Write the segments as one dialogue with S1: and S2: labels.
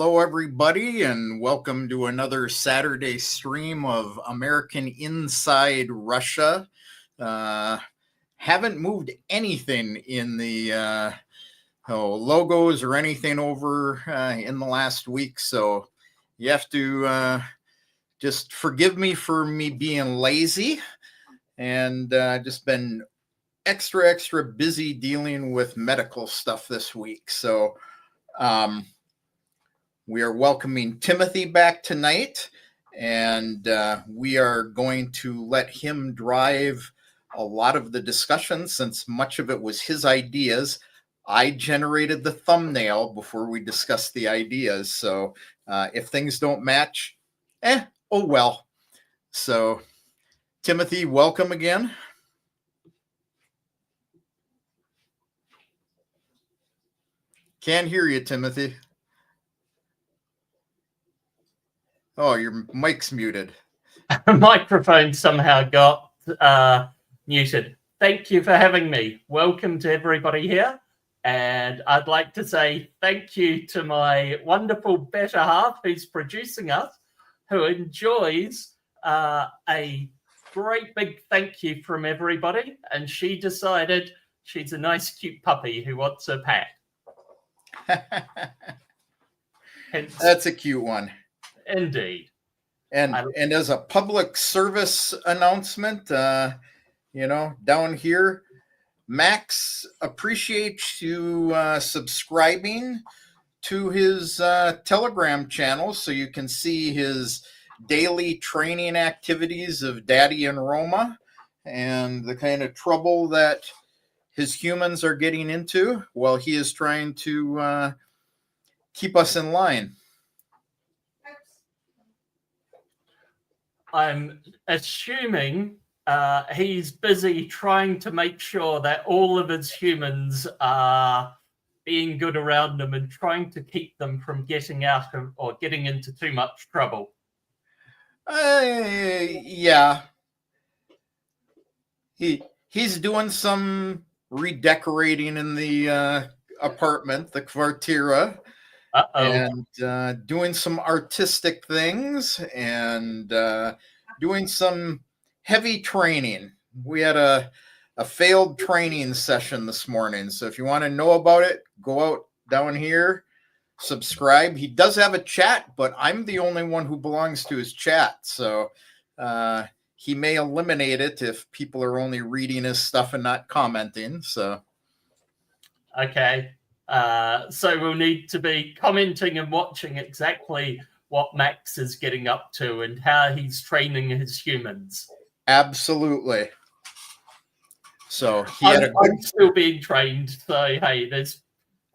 S1: Hello, everybody, and welcome to another Saturday stream of American Inside Russia. Haven't moved anything in the logos or anything over in the last week, so you have to just forgive me for me being lazy and just been extra busy dealing with medical stuff this week. So we are welcoming Timothy back tonight, and we are going to let him drive a lot of the discussion since much of it was his ideas. I generated the thumbnail before we discussed the ideas, so if things don't match, oh well. So, Timothy, welcome again. Can't hear you, Timothy. Oh, your mic's muted.
S2: Microphone somehow got muted. Thank you for having me. Welcome to everybody here. And I'd like to say thank you to my wonderful better half who's producing us, who enjoys a great big thank you from everybody. And she decided she's a nice, cute puppy who wants a pat.
S1: That's a cute one.
S2: Indeed.
S1: And as a public service announcement, down here, Max appreciates you subscribing to his Telegram channel so you can see his daily training activities of Daddy and Roma and the kind of trouble that his humans are getting into while he is trying to keep us in line.
S2: I'm assuming he's busy trying to make sure that all of his humans are being good around him and trying to keep them from getting out of or getting into too much trouble.
S1: Yeah. He's doing some redecorating in the apartment, the kvartira. And doing some artistic things and doing some heavy training. We had a failed training session this morning. So if you want to know about it, go out down here, subscribe. He does have a chat, but I'm the only one who belongs to his chat. So he may eliminate it if people are only reading his stuff and not commenting. So.
S2: Okay. So we'll need to be commenting and watching exactly what Max is getting up to and how he's training his humans.
S1: Absolutely. So
S2: I'm still being trained. So, hey, there's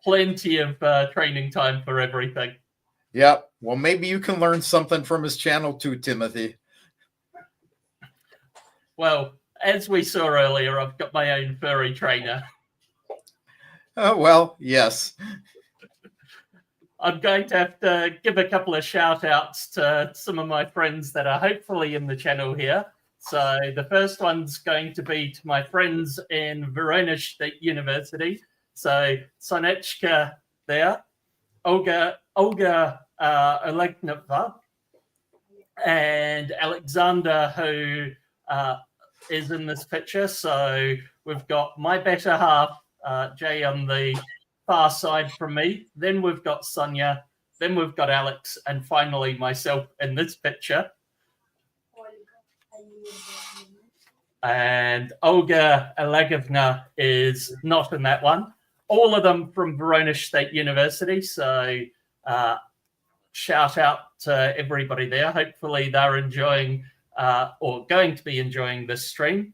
S2: plenty of training time for everything.
S1: Yep. Well, maybe you can learn something from his channel too, Timothy.
S2: Well, as we saw earlier, I've got my own furry trainer.
S1: Oh, well, yes.
S2: I'm going to have to give a couple of shout outs to some of my friends that are hopefully in the channel here. So the first one's going to be to my friends in Bering Strait University. So Sonechka there, Olga Olegnova, and Alexander, who is in this picture. So we've got my better half, Jay on the far side from me. Then we've got Sonia. Then we've got Alex. And finally myself in this picture. And Olga Olegovna is not in that one. All of them from Bering Strait University. So shout out to everybody there. Hopefully they're enjoying or going to be enjoying this stream.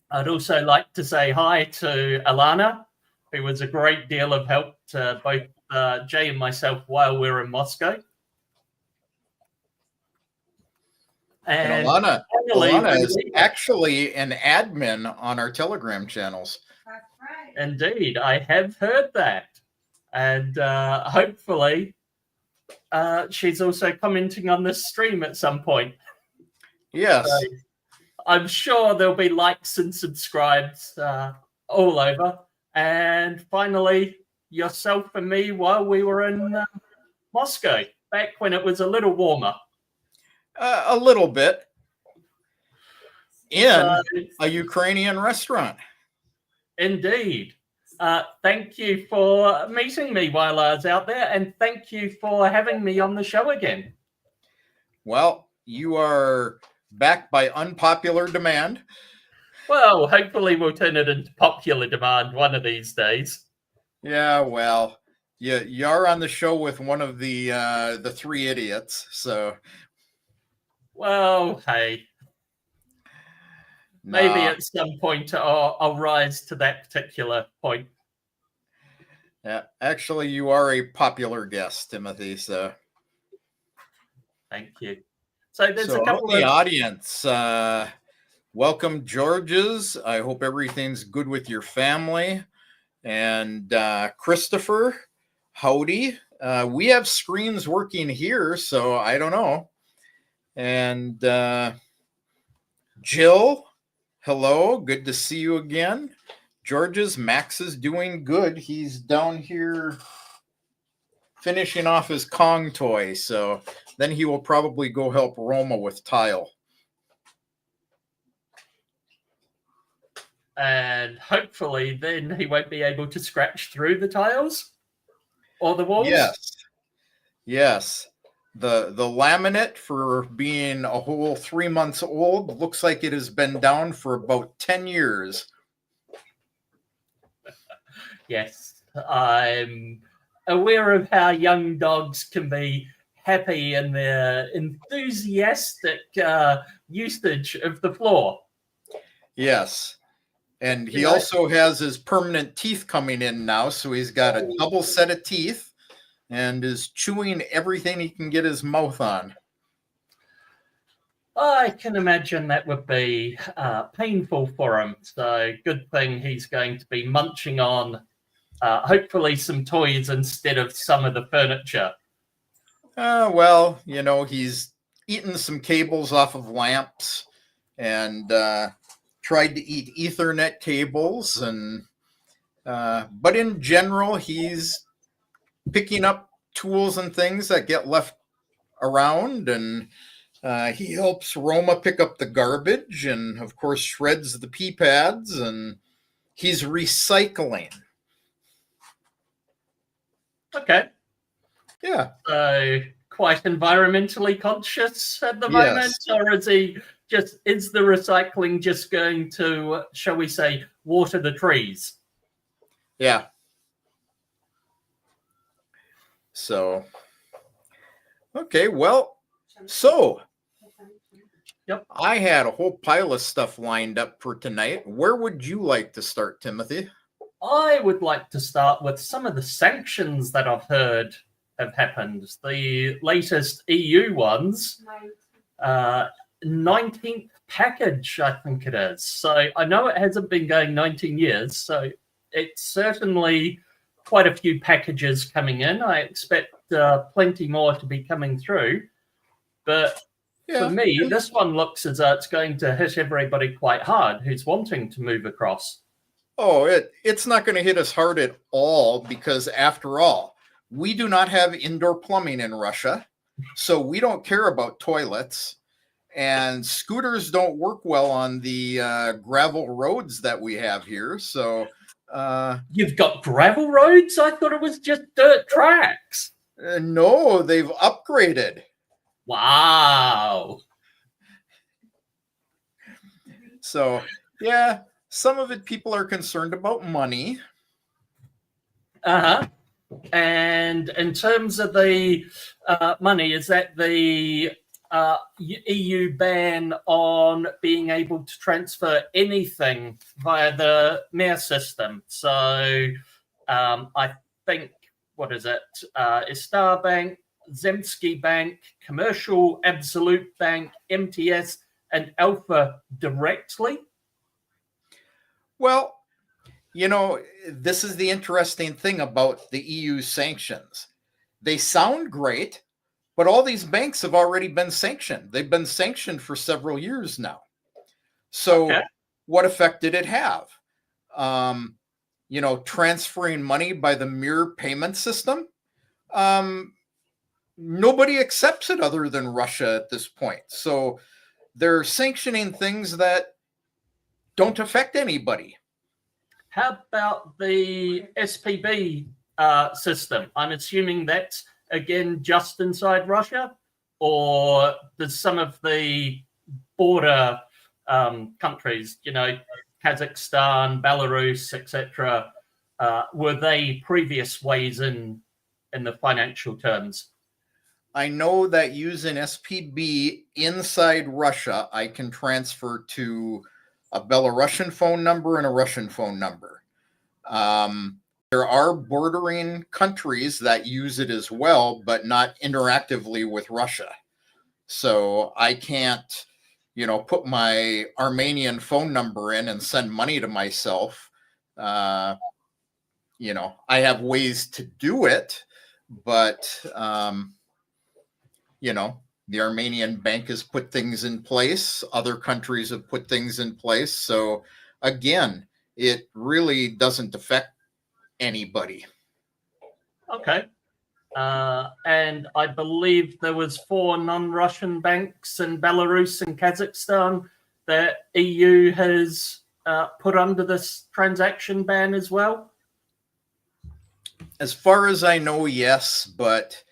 S2: I'd also like to say hi to Alana, who was a great deal of help to both Jay and myself while we were in Moscow.
S1: And Alana is actually an admin on our Telegram channels.
S3: That's right.
S2: Indeed, I have heard that. And hopefully she's also commenting on this stream at some point.
S1: Yes.
S2: So, I'm sure there'll be likes and subscribes all over. And finally, yourself and me while we were in Moscow, back when it was a little warmer.
S1: A little bit. In
S2: So,
S1: a Ukrainian restaurant.
S2: Indeed. Thank you for meeting me while I was out there, and thank you for having me on the show again.
S1: Well, you are back by unpopular demand.
S2: Well, hopefully we'll turn it into popular demand one of these days.
S1: Yeah, well, you're on the show with one of the three idiots, so.
S2: Well, hey. Maybe at some point I'll rise to that particular point.
S1: Yeah, actually, you are a popular guest, Timothy. So,
S2: thank you. So there's a couple
S1: of the audience. Welcome, Georges. I hope everything's good with your family. And Christopher, howdy. We have screens working here, so I don't know. And Jill, hello. Good to see you again. George's Max is doing good. He's down here finishing off his Kong toy, so then he will probably go help Roma with tile.
S2: And hopefully then he won't be able to scratch through the tiles or the walls.
S1: Yes. The laminate, for being a whole 3 months old, looks like it has been down for about 10 years.
S2: Yes, I'm aware of how young dogs can be happy in their enthusiastic usage of the floor.
S1: Yes. And he also has his permanent teeth coming in now, so he's got a double set of teeth and is chewing everything he can get his mouth on.
S2: I can imagine that would be painful for him. So good thing he's going to be munching on hopefully some toys instead of some of the furniture.
S1: Well, he's eaten some cables off of lamps and tried to eat Ethernet cables, and but in general, he's picking up tools and things that get left around, and he helps Roma pick up the garbage, and of course shreds the pee pads, and he's recycling.
S2: Okay.
S1: Yeah.
S2: So quite environmentally conscious at the moment, or is the recycling just going to, shall we say, water the trees?
S1: Yeah. So, okay, well, so
S2: yep.
S1: I had a whole pile of stuff lined up for tonight. Where would you like to start, Timothy?
S2: I would like to start with some of the sanctions that I've heard have happened. The latest EU ones, 19th package, I think it is. So I know it hasn't been going 19 years, so it's certainly quite a few packages coming in. I expect plenty more to be coming through. But for me, this one looks as though it's going to hit everybody quite hard who's wanting to move across.
S1: Oh, it's not going to hit us hard at all, because after all, we do not have indoor plumbing in Russia, so we don't care about toilets, and scooters don't work well on the gravel roads that we have here. So
S2: you've got gravel roads? I thought it was just dirt tracks.
S1: No, they've upgraded.
S2: Wow.
S1: So, yeah, some of it people are concerned about money.
S2: Uh-huh. And in terms of the money, is that the EU ban on being able to transfer anything via the mayor system? So I think, what is it? Istar Bank, Zemsky Bank, Commercial Absolute Bank, MTS, and Alpha directly?
S1: Well, this is the interesting thing about the EU sanctions. They sound great, but all these banks have already been sanctioned. They've been sanctioned for several years now. So what effect did it have? Transferring money by the mirror payment system? nobody accepts it other than Russia at this point. So they're sanctioning things that don't affect anybody.
S2: How about the SPB system? I'm assuming that's, again, just inside Russia, or does some of the border countries, Kazakhstan, Belarus, etc., were they previous ways in the financial terms?
S1: I know that using SPB inside Russia, I can transfer to a Belarusian phone number and a Russian phone number. There are bordering countries that use it as well, but not interactively with Russia. So I can't, put my Armenian phone number in and send money to myself. I have ways to do it, but, the Armenian bank has put things in place. Other countries have put things in place. So again, it really doesn't affect anybody.
S2: Okay. And I believe there was 4 non-Russian banks in Belarus and Kazakhstan that EU has put under this transaction ban as well.
S1: As far as I know, yes, but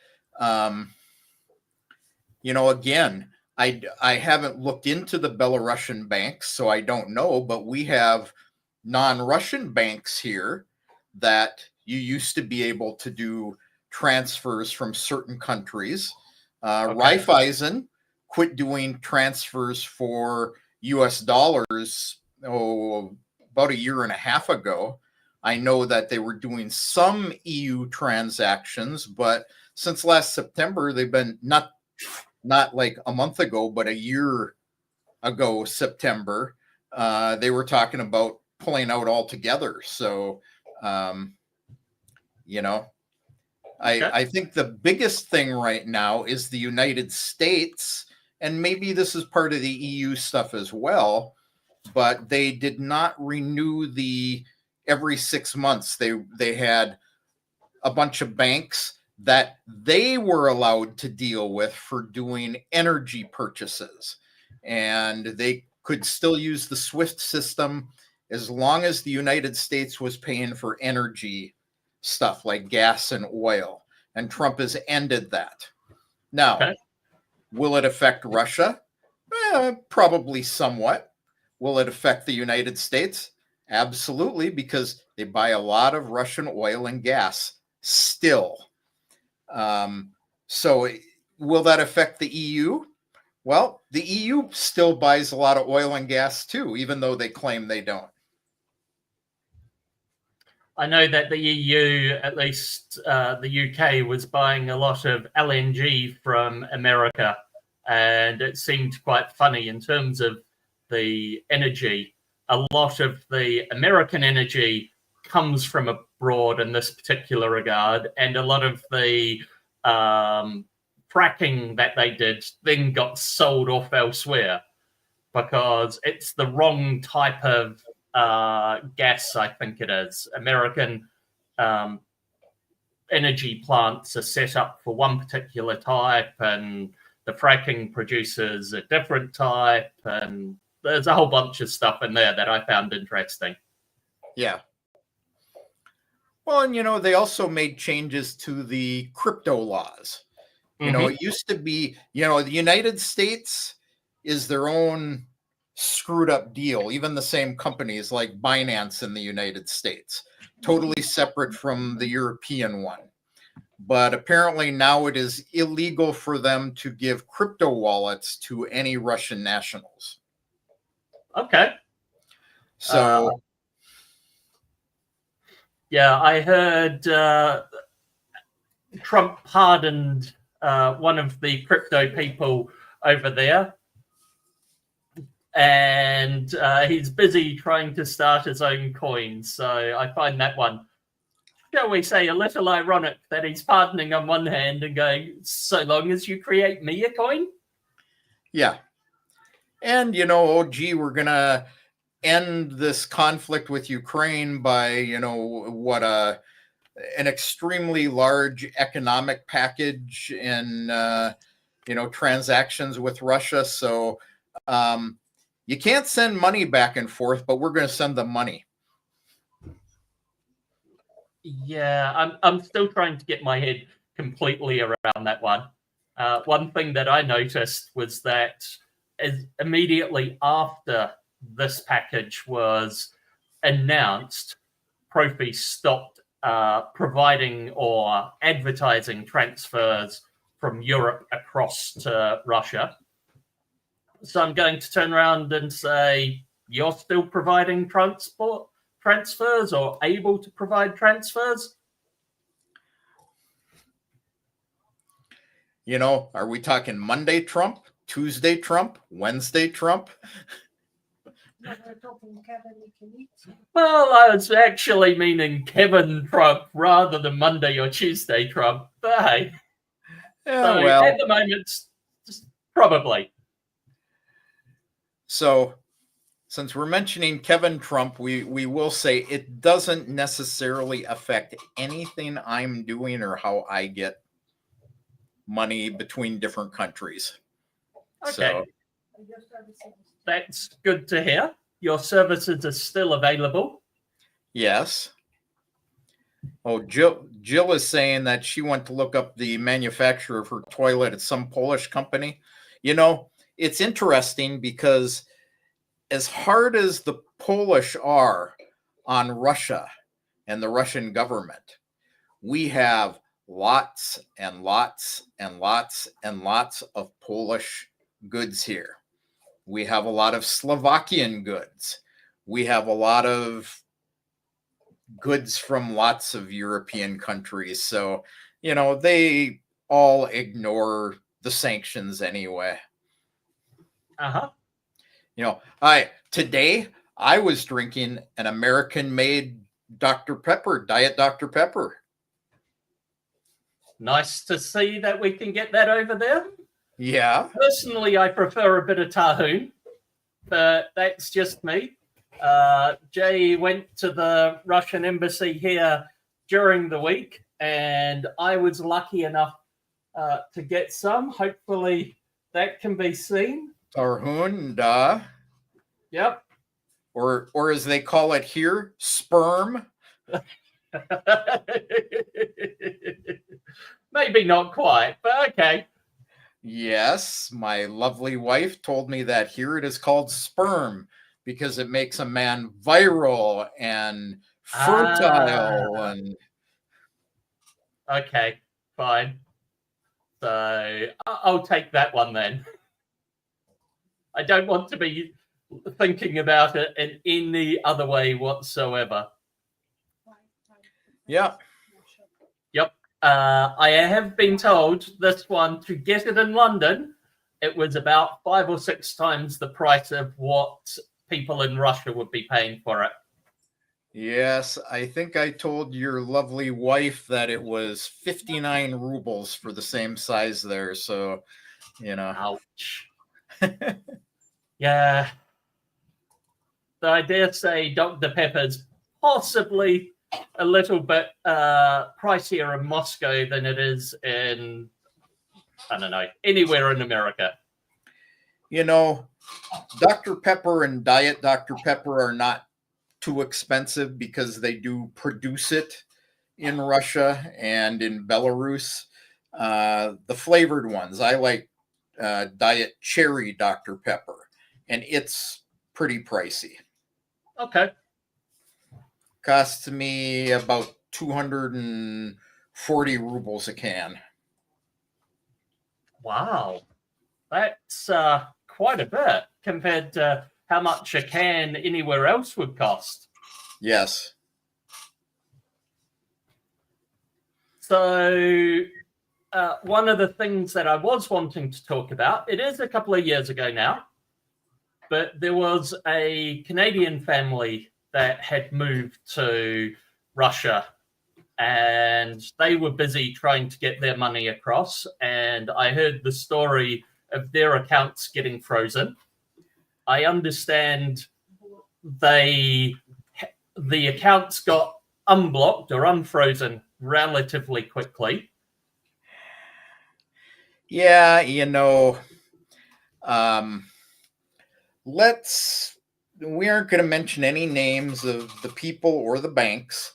S1: again, I haven't looked into the Belarusian banks, so I don't know, but we have non-Russian banks here that you used to be able to do transfers from certain countries.
S2: Okay.
S1: Raiffeisen quit doing transfers for US dollars, about a year and a half ago. I know that they were doing some EU transactions, but since last September, they've been not like a month ago, but a year ago, September, they were talking about pulling out altogether. So, I think the biggest thing right now is the United States, and maybe this is part of the EU stuff as well, but they did not renew every 6 months. They had a bunch of banks that they were allowed to deal with for doing energy purchases, and they could still use the SWIFT system as long as the United States was paying for energy stuff like gas and oil, and Trump has ended that. Now, Will it affect Russia? Probably somewhat. Will it affect the United States? Absolutely, because they buy a lot of Russian oil and gas still. So will that affect the EU? Well, the EU still buys a lot of oil and gas too, even though they claim they don't.
S2: I know that the EU, at least the UK, was buying a lot of LNG from America, and it seemed quite funny in terms of the energy. A lot of the American energy comes from abroad in this particular regard, and a lot of the fracking that they did then got sold off elsewhere because it's the wrong type of gas, I think it is. American energy plants are set up for one particular type, and the fracking produces a different type, and there's a whole bunch of stuff in there that I found interesting.
S1: Yeah. Well, and they also made changes to the crypto laws. It used to be, the United States is their own screwed up deal. Even the same companies like Binance in the United States, totally separate from the European one. But apparently now it is illegal for them to give crypto wallets to any Russian nationals.
S2: Okay.
S1: So,
S2: yeah, I heard Trump pardoned one of the crypto people over there, and he's busy trying to start his own coin. So I find that one, shall we say, a little ironic that he's pardoning on one hand and going, so long as you create me a coin?
S1: Yeah. And, we're going to end this conflict with Ukraine by, an extremely large economic package in transactions with Russia. So you can't send money back and forth, but we're going to send them money.
S2: Yeah, I'm still trying to get my head completely around that one. One thing that I noticed was that immediately after this package was announced, Profi stopped providing or advertising transfers from Europe across to Russia. So I'm going to turn around and say, you're still providing transfers or able to provide transfers?
S1: Are we talking Monday Trump, Tuesday Trump, Wednesday Trump?
S2: Well, I was actually meaning Kevin Trump rather than Monday or Tuesday Trump. But hey, at the moment, probably.
S1: So, since we're mentioning Kevin Trump, we will say it doesn't necessarily affect anything I'm doing or how I get money between different countries.
S2: Okay. So, that's good to hear. Your services are still available.
S1: Yes. Oh, Jill is saying that she went to look up the manufacturer of her toilet at some Polish company. It's interesting because as hard as the Polish are on Russia and the Russian government, we have lots and lots and lots and lots of Polish goods here. We have a lot of Slovakian goods. We have a lot of goods from lots of European countries. So, they all ignore the sanctions anyway.
S2: Uh-huh.
S1: Today I was drinking an American-made Dr. Pepper, Diet Dr. Pepper.
S2: Nice to see that we can get that over there.
S1: Yeah.
S2: Personally, I prefer a bit of Tahoe, but that's just me. Jay went to the Russian embassy here during the week, and I was lucky enough to get some. Hopefully that can be seen.
S1: Tarhun,
S2: Yep.
S1: Or as they call it here, sperm.
S2: Maybe not quite, but okay.
S1: Yes, my lovely wife told me that here it is called sperm because it makes a man viral and fertile. And
S2: okay, fine. So I'll take that one then. I don't want to be thinking about it in any other way whatsoever.
S1: Yeah.
S2: Yep. I have been told this one, to get it in London, it was about 5 or 6 times the price of what people in Russia would be paying for it.
S1: Yes, I think I told your lovely wife that it was 59 rubles for the same size there. So,
S2: Ouch. Yeah. So I dare say Dr. Pepper's possibly a little bit pricier in Moscow than it is in, I don't know, anywhere in America.
S1: Dr. Pepper and Diet Dr. Pepper are not too expensive because they do produce it in Russia and in Belarus. The flavored ones, I like Diet Cherry Dr. Pepper, and it's pretty pricey.
S2: Okay.
S1: Costs me about 240 rubles a can.
S2: Wow. That's quite a bit compared to how much a can anywhere else would cost.
S1: Yes.
S2: So one of the things that I was wanting to talk about, it is a couple of years ago now, but there was a Canadian family that had moved to Russia, and they were busy trying to get their money across, and I heard the story of their accounts getting frozen. I understand the accounts got unblocked or unfrozen relatively quickly.
S1: Yeah, we aren't going to mention any names of the people or the banks,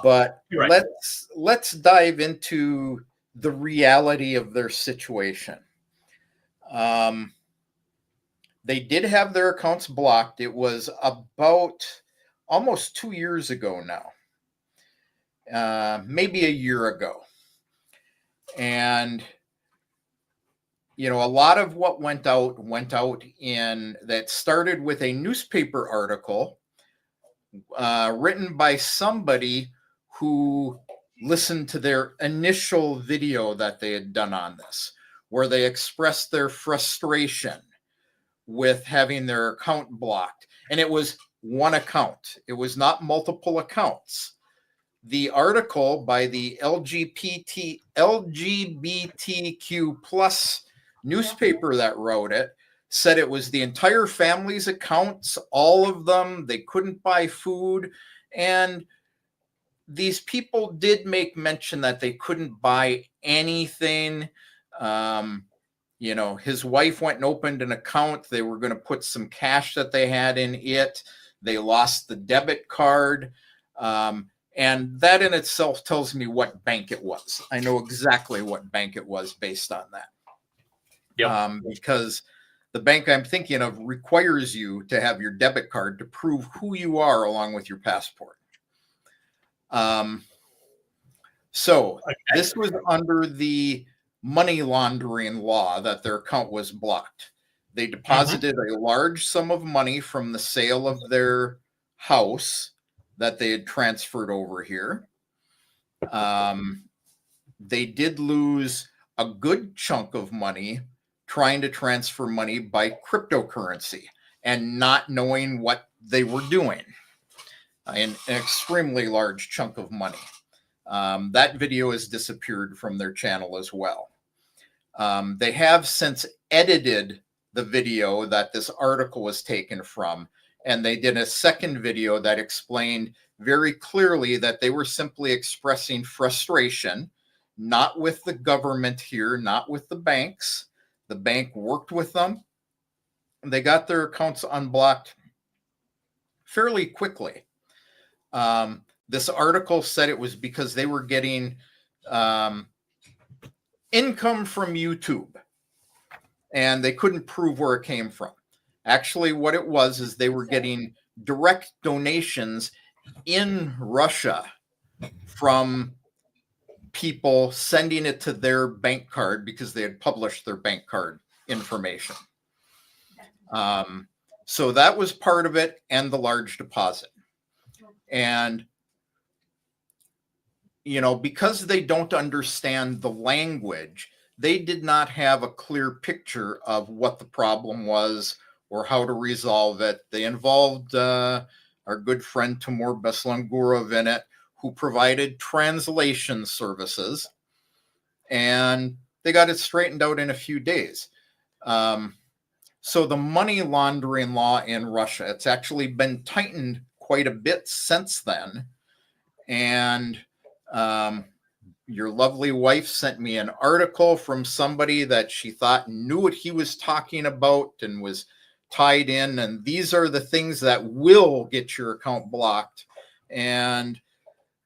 S1: but
S2: right.
S1: let's dive into the reality of their situation. They did have their accounts blocked. It was about almost 2 years ago now, maybe a year ago. And a lot of what went out in that started with a newspaper article written by somebody who listened to their initial video that they had done on this, where they expressed their frustration with having their account blocked. And it was one account. It was not multiple accounts. The article by the LGBTQ plus newspaper that wrote it said it was the entire family's accounts, all of them. They couldn't buy food. And these people did make mention that they couldn't buy anything. His wife went and opened an account. They were going to put some cash that they had in it. They lost the debit card. And that in itself tells me what bank it was. I know exactly what bank it was based on that.
S2: Yep.
S1: Because the bank I'm thinking of requires you to have your debit card to prove who you are along with your passport. This was under the money laundering law that their account was blocked. They deposited a large sum of money from the sale of their house that they had transferred over here. They did lose a good chunk of money trying to transfer money by cryptocurrency and not knowing what they were doing. An extremely large chunk of money. That video has disappeared from their channel as well. They have since edited the video that this article was taken from, and they did a second video that explained very clearly that they were simply expressing frustration, not with the government here, not with the banks. The bank worked with them. They got their accounts unblocked fairly quickly. This article said it was because they were getting income from YouTube, and they couldn't prove where it came from. Actually, what it was is they were getting direct donations in Russia from people sending it to their bank card because they had published their bank card information. So that was part of it, and the large deposit. And because they don't understand the language, they did not have a clear picture of what the problem was or how to resolve it. They involved our good friend Timur Beslangurov in it, who provided translation services, and they got it straightened out in a few days. So the money laundering law in Russia, it's actually been tightened quite a bit since then. And your lovely wife sent me an article from somebody that she thought knew what he was talking about and was tied in. And these are the things that will get your account blocked. And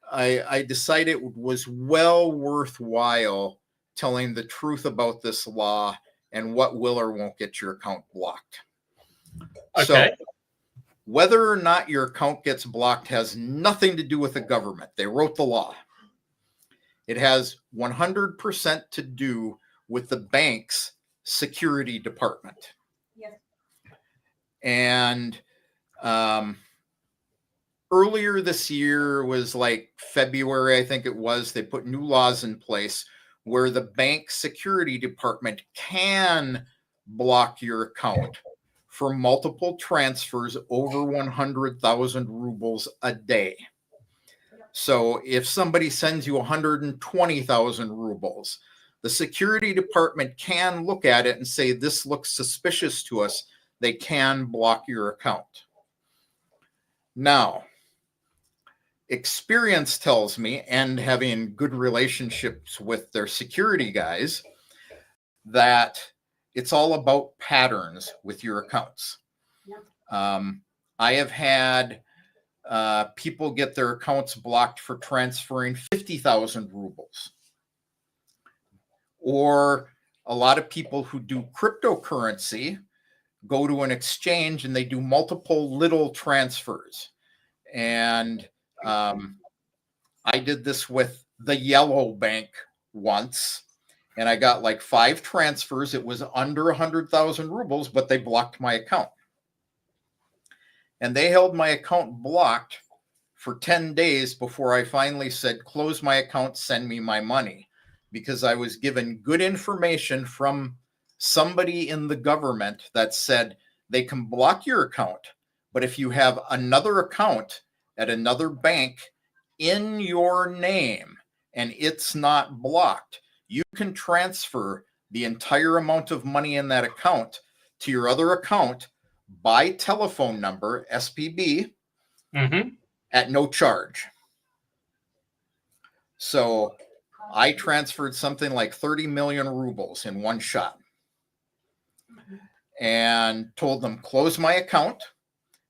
S1: I decided it was well worthwhile telling the truth about this law and what will or won't get your account blocked.
S2: Okay.
S1: So whether or not your account gets blocked has nothing to do with the government. They wrote the law. It has 100% to do with the bank's security department.
S3: Yes.
S1: And earlier this year was like February, I think it was, they put new laws in place where the bank security department can block your account for multiple transfers over 100,000 rubles a day. So if somebody sends you 120,000 rubles, the security department can look at it and say, this looks suspicious to us. They can block your account. Now, experience tells me, and having good relationships with their security guys, that it's all about patterns with your accounts. I have had people get their accounts blocked for transferring 50,000 rubles. Or a lot of people who do cryptocurrency go to an exchange and they do multiple little transfers. And I did this with the Yellow Bank once, and I got like 5 transfers. It was under 100,000 rubles, but they blocked my account. And they held my account blocked for 10 days before I finally said, close my account, send me my money, because I was given good information from somebody in the government that said they can block your account, but if you have another account at another bank in your name and it's not blocked, you can transfer the entire amount of money in that account to your other account by telephone number, SPB, at no charge. So I transferred something like 30 million rubles in one shot and told them, close my account.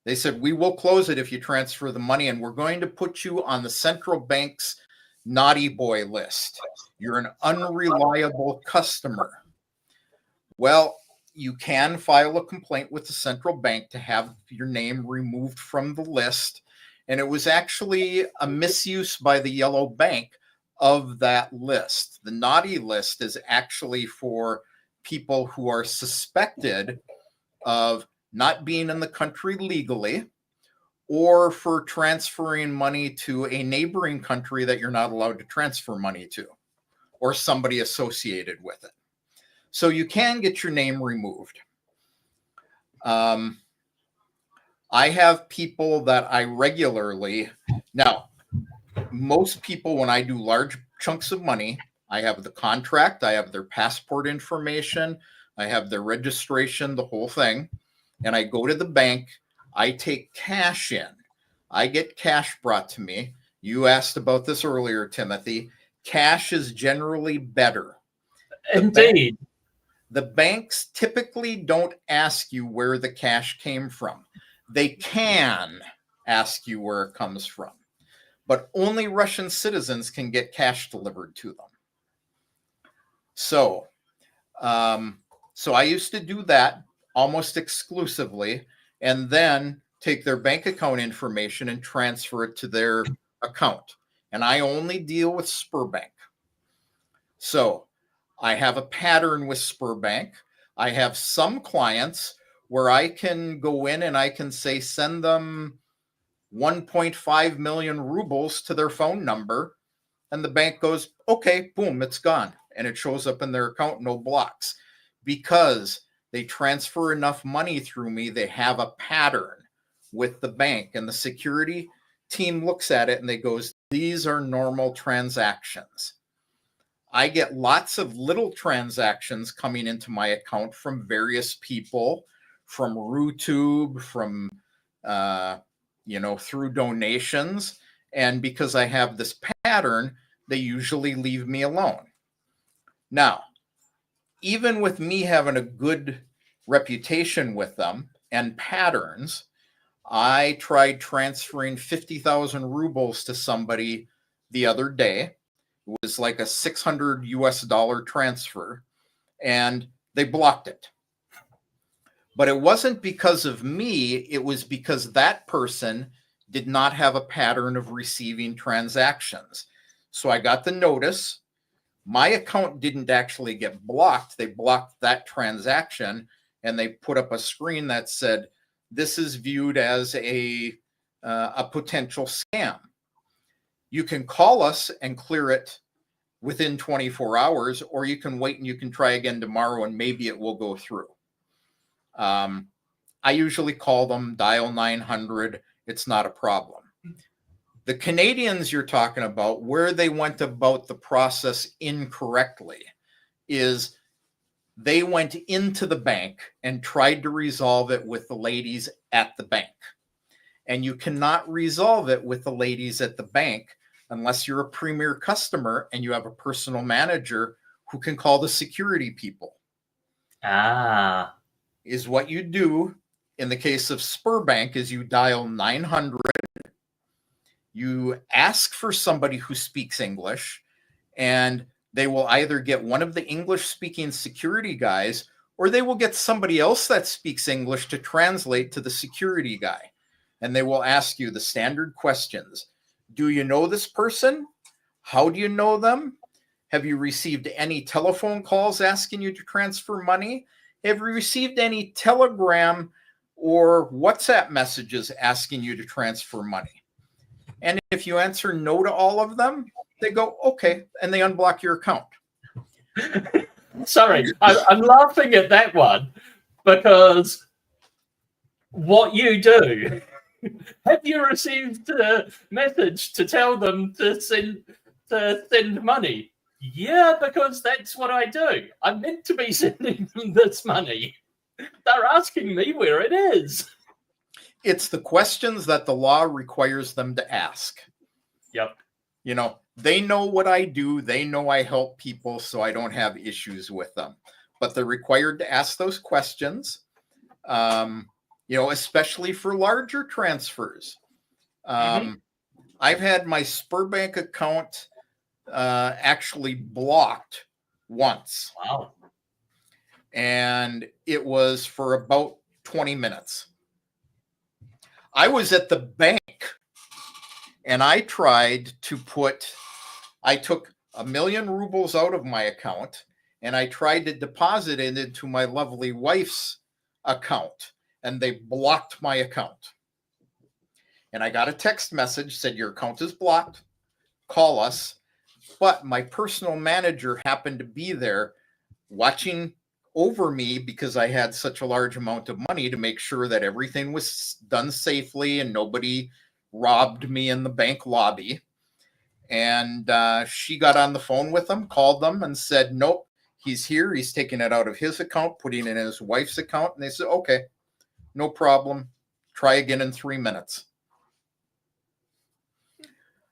S1: They said, we will close it if you transfer the money, and we're going to put you on the central bank's naughty boy list. You're an unreliable customer. Well, you can file a complaint with the central bank to have your name removed from the list. And it was actually a misuse by the Yellow Bank of that list. The naughty list is actually for people who are suspected of not being in the country legally, or for transferring money to a neighboring country that you're not allowed to transfer money to, or somebody associated with it. So you can get your name removed. I have people that I regularly, now, most people, when I do large chunks of money, I have the contract, I have their passport information, I have their registration, the whole thing. And I go to the bank, I take cash in. I get cash brought to me. You asked about this earlier, Timothy. Cash is generally better.
S2: Indeed.
S1: The banks typically don't ask you where the cash came from. They can ask you where it comes from, but only Russian citizens can get cash delivered to them. So I used to do that almost exclusively, and then take their bank account information and transfer it to their account. And I only deal with Sberbank. So I have a pattern with Sberbank. I have some clients where I can go in and I can say, send them 1.5 million rubles to their phone number. And the bank goes, okay, boom, it's gone. And it shows up in their account, no blocks. Because they transfer enough money through me, they have a pattern with the bank. And the security team looks at it and they goes, these are normal transactions. I get lots of little transactions coming into my account from various people, from RooTube, from, through donations. And because I have this pattern, they usually leave me alone. Now, even with me having a good reputation with them and patterns, I tried transferring 50,000 rubles to somebody the other day. It was like a $600 transfer, and they blocked it. But it wasn't because of me. It was because that person did not have a pattern of receiving transactions. So I got the notice. My account didn't actually get blocked. They blocked that transaction, and they put up a screen that said, this is viewed as a potential scam. You can call us and clear it within 24 hours, or you can wait and you can try again tomorrow and maybe it will go through. I usually call them, dial 900. It's not a problem. The Canadians you're talking about, where they went about the process incorrectly, is they went into the bank and tried to resolve it with the ladies at the bank. and you cannot resolve it with the ladies at the bank unless you're a premier customer and you have a personal manager who can call the security people. Is what you do in the case of Sberbank is you dial 900, you ask for somebody who speaks English, and they will either get one of the English-speaking security guys, or they will get somebody else that speaks English to translate to the security guy. And they will ask you the standard questions. Do you know this person? How do you know them? Have you received any telephone calls asking you to transfer money? Have you received any telegram or WhatsApp messages asking you to transfer money? And if you answer no to all of them, they go, okay, and they unblock your account.
S2: Sorry, I'm laughing at that one because what you do, have you received a message to tell them to send money? Yeah, because that's what I do. I'm meant to be sending them this money. They're asking me where it is.
S1: It's the questions that the law requires them to ask.
S2: Yep.
S1: You know, they know what I do. They know I help people, so I don't have issues with them. But they're required to ask those questions, especially for larger transfers. I've had my Sberbank account actually blocked once.
S2: Wow.
S1: And it was for about 20 minutes. I was at the bank and I tried to I took 1 million rubles out of my account and I tried to deposit it into my lovely wife's account, and they blocked my account. And I got a text message, said your account is blocked, call us. But my personal manager happened to be there watching over me because I had such a large amount of money to make sure that everything was done safely and nobody robbed me in the bank lobby. And she got on the phone with them, called them and said, nope, he's here. He's taking it out of his account, putting it in his wife's account. And they said, okay, no problem. Try again in 3 minutes.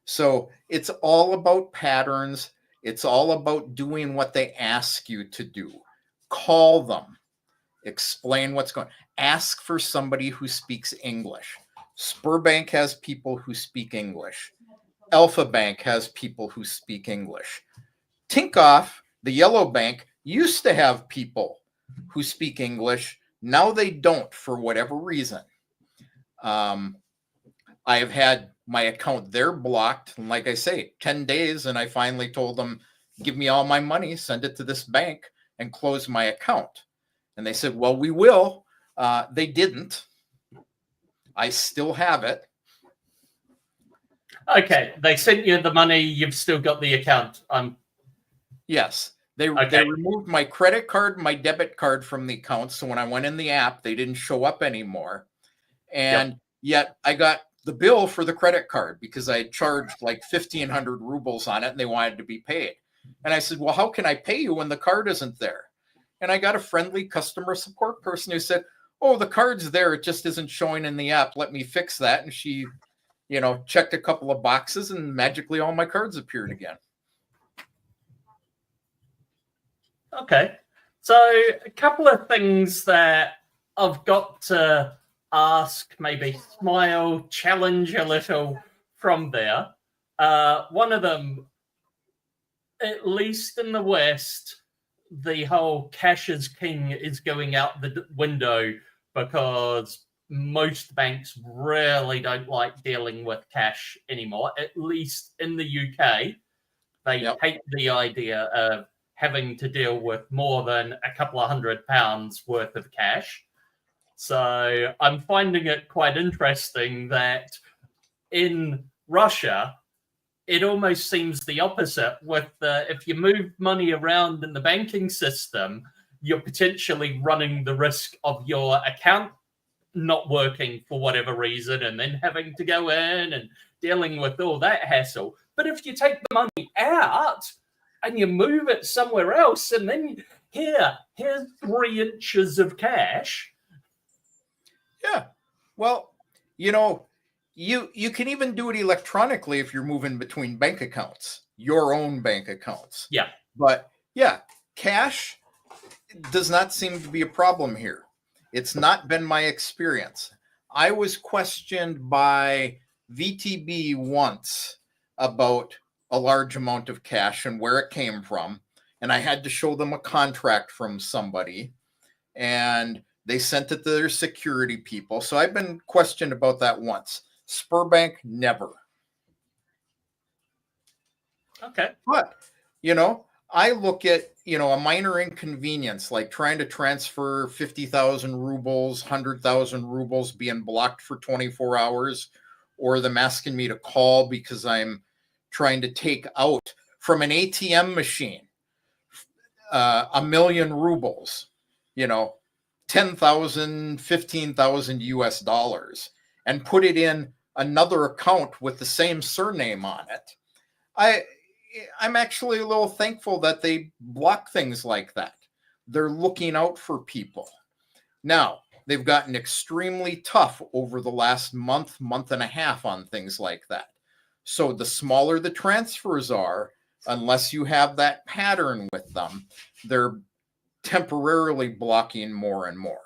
S1: So it's all about patterns. It's all about doing what they ask you to do. Call them. Explain what's going on. Ask for somebody who speaks English. Sberbank has people who speak English. Alpha Bank has people who speak English. Tinkoff, the yellow bank, used to have people who speak English. Now they don't for whatever reason. I have had my account there blocked. And like I say, 10 days. And I finally told them, give me all my money, send it to this bank and close my account. And they said, well, we will. They didn't. I still have it.
S2: Okay. They sent you the money. You've still got the account.
S1: Yes. They removed my credit card, my debit card from the account. So when I went in the app, they didn't show up anymore. And yet I got the bill for the credit card because I charged like 1,500 rubles on it and they wanted to be paid. And I said, well, how can I pay you when the card isn't there? And I got a friendly customer support person who said, oh, the card's there. It just isn't showing in the app. Let me fix that. And she, checked a couple of boxes and magically all my cards appeared again.
S2: Okay. So a couple of things that I've got to ask, maybe smile, challenge a little from there. One of them, at least in the West, the whole cash is king is going out the window because most banks really don't like dealing with cash anymore. At least in the UK, they hate the idea of having to deal with more than a couple of £100 worth of cash. So I'm finding it quite interesting that in Russia, it almost seems the opposite. With if you move money around in the banking system, you're potentially running the risk of your account not working for whatever reason and then having to go in and dealing with all that hassle. But if you take the money out and you move it somewhere else and then here's 3 inches of cash.
S1: Yeah. Well, You can even do it electronically if you're moving between bank accounts, your own bank accounts.
S2: Yeah.
S1: But yeah, cash does not seem to be a problem here. It's not been my experience. I was questioned by VTB once about a large amount of cash and where it came from. And I had to show them a contract from somebody, and they sent it to their security people. So I've been questioned about that once. Spurbank, never.
S2: Okay.
S1: But, I look at, a minor inconvenience like trying to transfer 50,000 rubles, 100,000 rubles being blocked for 24 hours, or them asking me to call because I'm trying to take out from an ATM machine 1,000,000 rubles, 10,000, 15,000 US dollars, and put it in another account with the same surname on it. I'm actually a little thankful that they block things like that. They're looking out for people. Now, they've gotten extremely tough over the last month and a half on things like that. So the smaller the transfers are, unless you have that pattern with them, they're temporarily blocking more and more.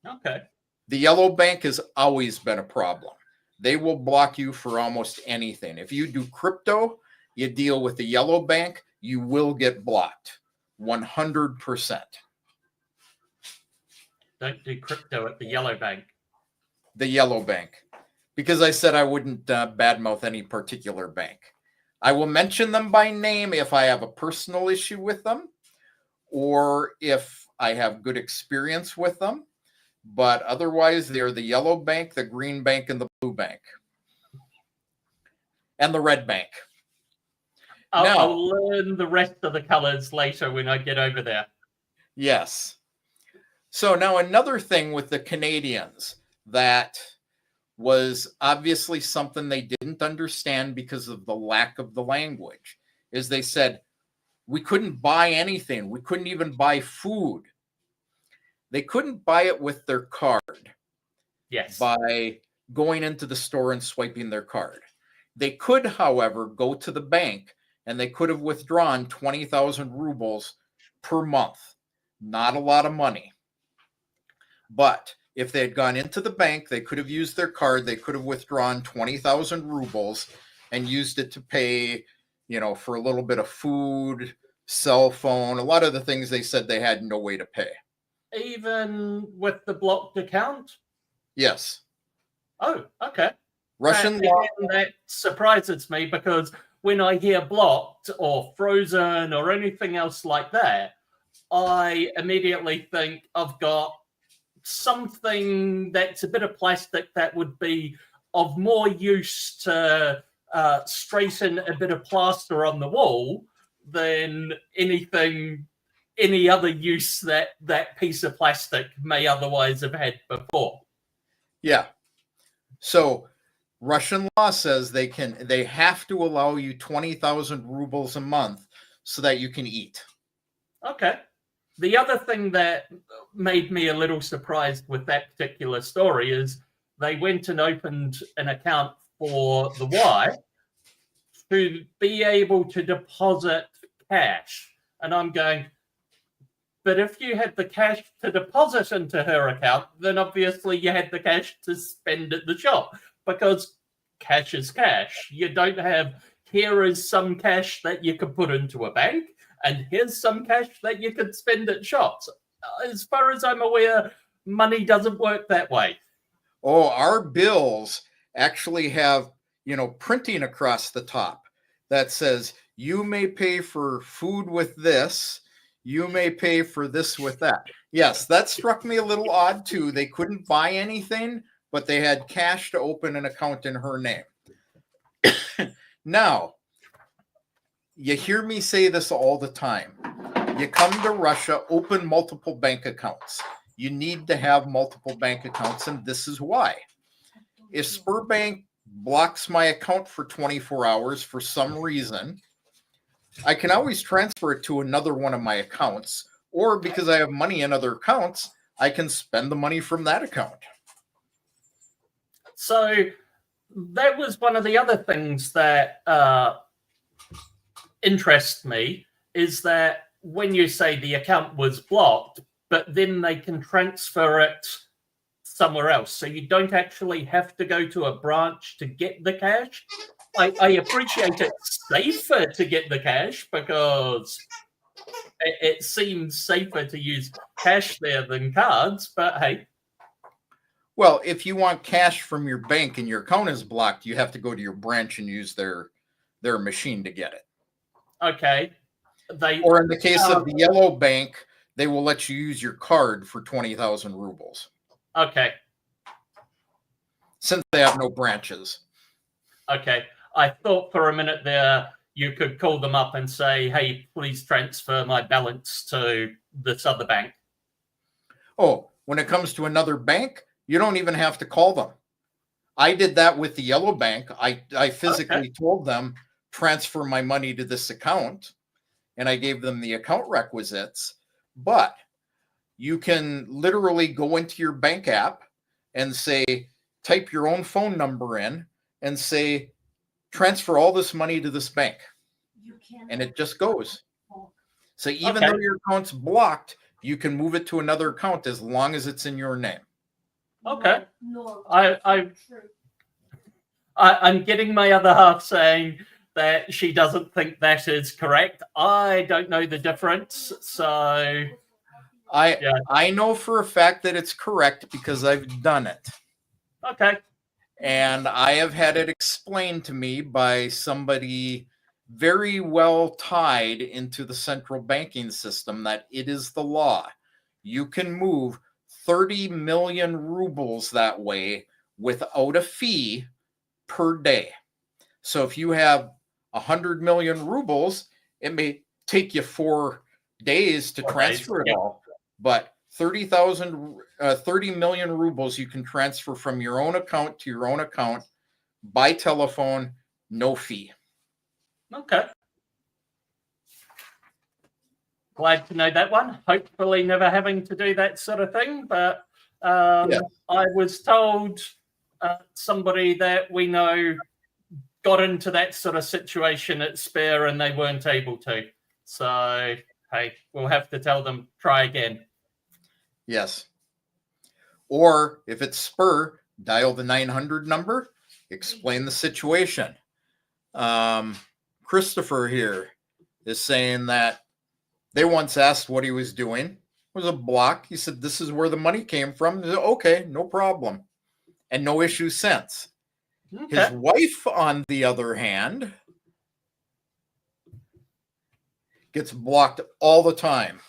S2: Okay.
S1: The yellow bank has always been a problem. They will block you for almost anything. If you do crypto, you deal with the yellow bank, you will get blocked 100%.
S2: Don't do crypto at the yellow bank.
S1: The yellow bank. Because I said I wouldn't badmouth any particular bank. I will mention them by name if I have a personal issue with them or if I have good experience with them. But otherwise, they're the yellow bank, the green bank, and the blue bank. And the red bank.
S2: I'll learn the rest of the colors later when I get over there.
S1: Yes. So now another thing with the Canadians that was obviously something they didn't understand because of the lack of the language is they said, we couldn't buy anything. We couldn't even buy food. They couldn't buy it with their card.
S2: Yes.
S1: By going into the store and swiping their card. They could, however, go to the bank and they could have withdrawn 20,000 rubles per month. Not a lot of money. But if they had gone into the bank, they could have used their card. They could have withdrawn 20,000 rubles and used it to pay, for a little bit of food, cell phone, a lot of the things they said they had no way to pay.
S2: Even with the blocked account?
S1: Yes.
S2: Oh, okay.
S1: Russian law.
S2: That surprises me because when I hear blocked or frozen or anything else like that, I immediately think I've got something that's a bit of plastic that would be of more use to straighten a bit of plaster on the wall than any other use that piece of plastic may otherwise have had before.
S1: Yeah. So Russian law says they have to allow you 20,000 rubles a month so that you can eat.
S2: Okay. The other thing that made me a little surprised with that particular story is they went and opened an account for the wife to be able to deposit cash. And I'm going, but if you had the cash to deposit into her account, then obviously you had the cash to spend at the shop because cash is cash. You don't have, here is some cash that you could put into a bank and here's some cash that you could spend at shops. As far as I'm aware, money doesn't work that way.
S1: Oh, our bills actually have, printing across the top that says you may pay for food with this. You may pay for this with that. Yes, that struck me a little odd too. They couldn't buy anything, but they had cash to open an account in her name. Now, you hear me say this all the time. You come to Russia, open multiple bank accounts. You need to have multiple bank accounts, and this is why. If Spurbank blocks my account for 24 hours for some reason, I can always transfer it to another one of my accounts, or because I have money in other accounts, I can spend the money from that account.
S2: So that was one of the other things that interests me, is that when you say the account was blocked, but then they can transfer it somewhere else. So you don't actually have to go to a branch to get the cash. I appreciate it's safer to get the cash because it seems safer to use cash there than cards, but hey.
S1: Well, if you want cash from your bank and your account is blocked, you have to go to your branch and use their machine to get it.
S2: Okay.
S1: Or in the case of the yellow bank, they will let you use your card for 20,000 rubles.
S2: Okay.
S1: Since they have no branches.
S2: Okay. I thought for a minute there you could call them up and say, hey, please transfer my balance to this other bank.
S1: Oh, when it comes to another bank, you don't even have to call them. I did that with the yellow bank. I physically told them, transfer my money to this account, and I gave them the account requisites. But you can literally go into your bank app and say, type your own phone number in and say, transfer all this money to this bank. And it just goes. So even though your account's blocked, you can move it to another account as long as it's in your name.
S2: Okay. I'm getting my other half saying that she doesn't think that is correct. I don't know the difference, so
S1: I know for a fact that it's correct because I've done it.
S2: Okay.
S1: And I have had it explained to me by somebody very well tied into the central banking system that it is the law. You can move 30 million rubles that way without a fee per day. So if you have 100 million rubles, it may take you 4 days to transfer it all, but 30 million rubles you can transfer from your own account to your own account by telephone, no fee.
S2: Okay. Glad to know that one. Hopefully never having to do that sort of thing, but I was told somebody that we know got into that sort of situation at Spare and they weren't able to. So, hey, we'll have to tell them, try again.
S1: Yes. Or if it's Spur, dial the 900 number, explain the situation. Christopher here is saying that they once asked what he was doing. It was a block. He said, this is where the money came from. Said, okay, no problem. And no issue since. Okay. His wife, on the other hand, gets blocked all the time.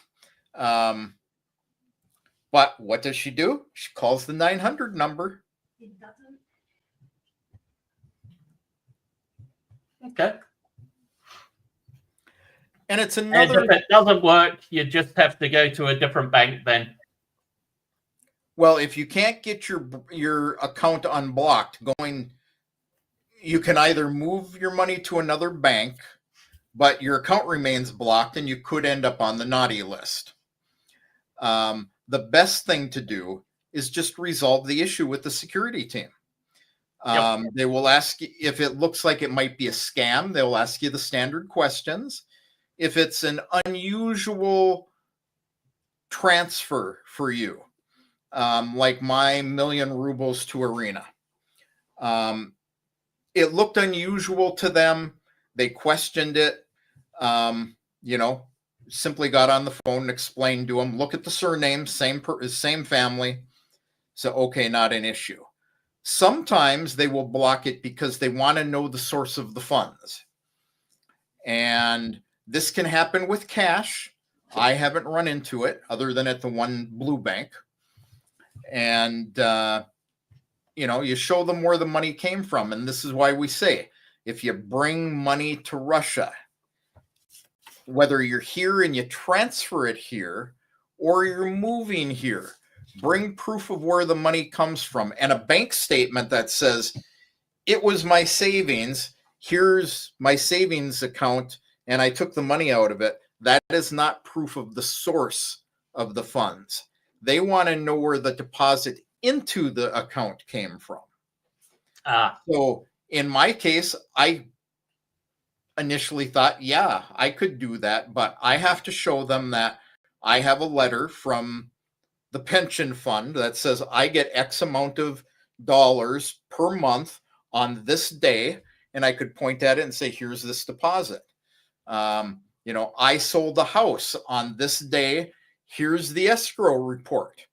S1: But what does she do? She calls the 900 number.
S3: It doesn't.
S2: Okay.
S1: And it's another.
S2: And if it doesn't work, you just have to go to a different bank then.
S1: Well, if you can't get your account unblocked, you can either move your money to another bank, but your account remains blocked and you could end up on the naughty list. The best thing to do is just resolve the issue with the security team. They will ask you if it looks like it might be a scam. They'll ask you the standard questions. If it's an unusual transfer for you, like my 1 million rubles to Arena, it looked unusual to them. They questioned it. Simply got on the phone and explained to them, look at the surname, same family. So, okay, not an issue. Sometimes they will block it because they want to know the source of the funds. And this can happen with cash. I haven't run into it other than at the one blue bank. And, you show them where the money came from. And this is why we say, if you bring money to Russia, whether you're here and you transfer it here or you're moving here, bring proof of where the money comes from and a bank statement that says, it was my savings. Here's my savings account and I took the money out of it. That is not proof of the source of the funds. They want to know where the deposit into the account came from. So in my case, I initially thought, yeah, I could do that, but I have to show them that I have a letter from the pension fund that says I get X amount of dollars per month on this day, and I could point at it and say, here's this deposit. I sold the house on this day. Here's the escrow report.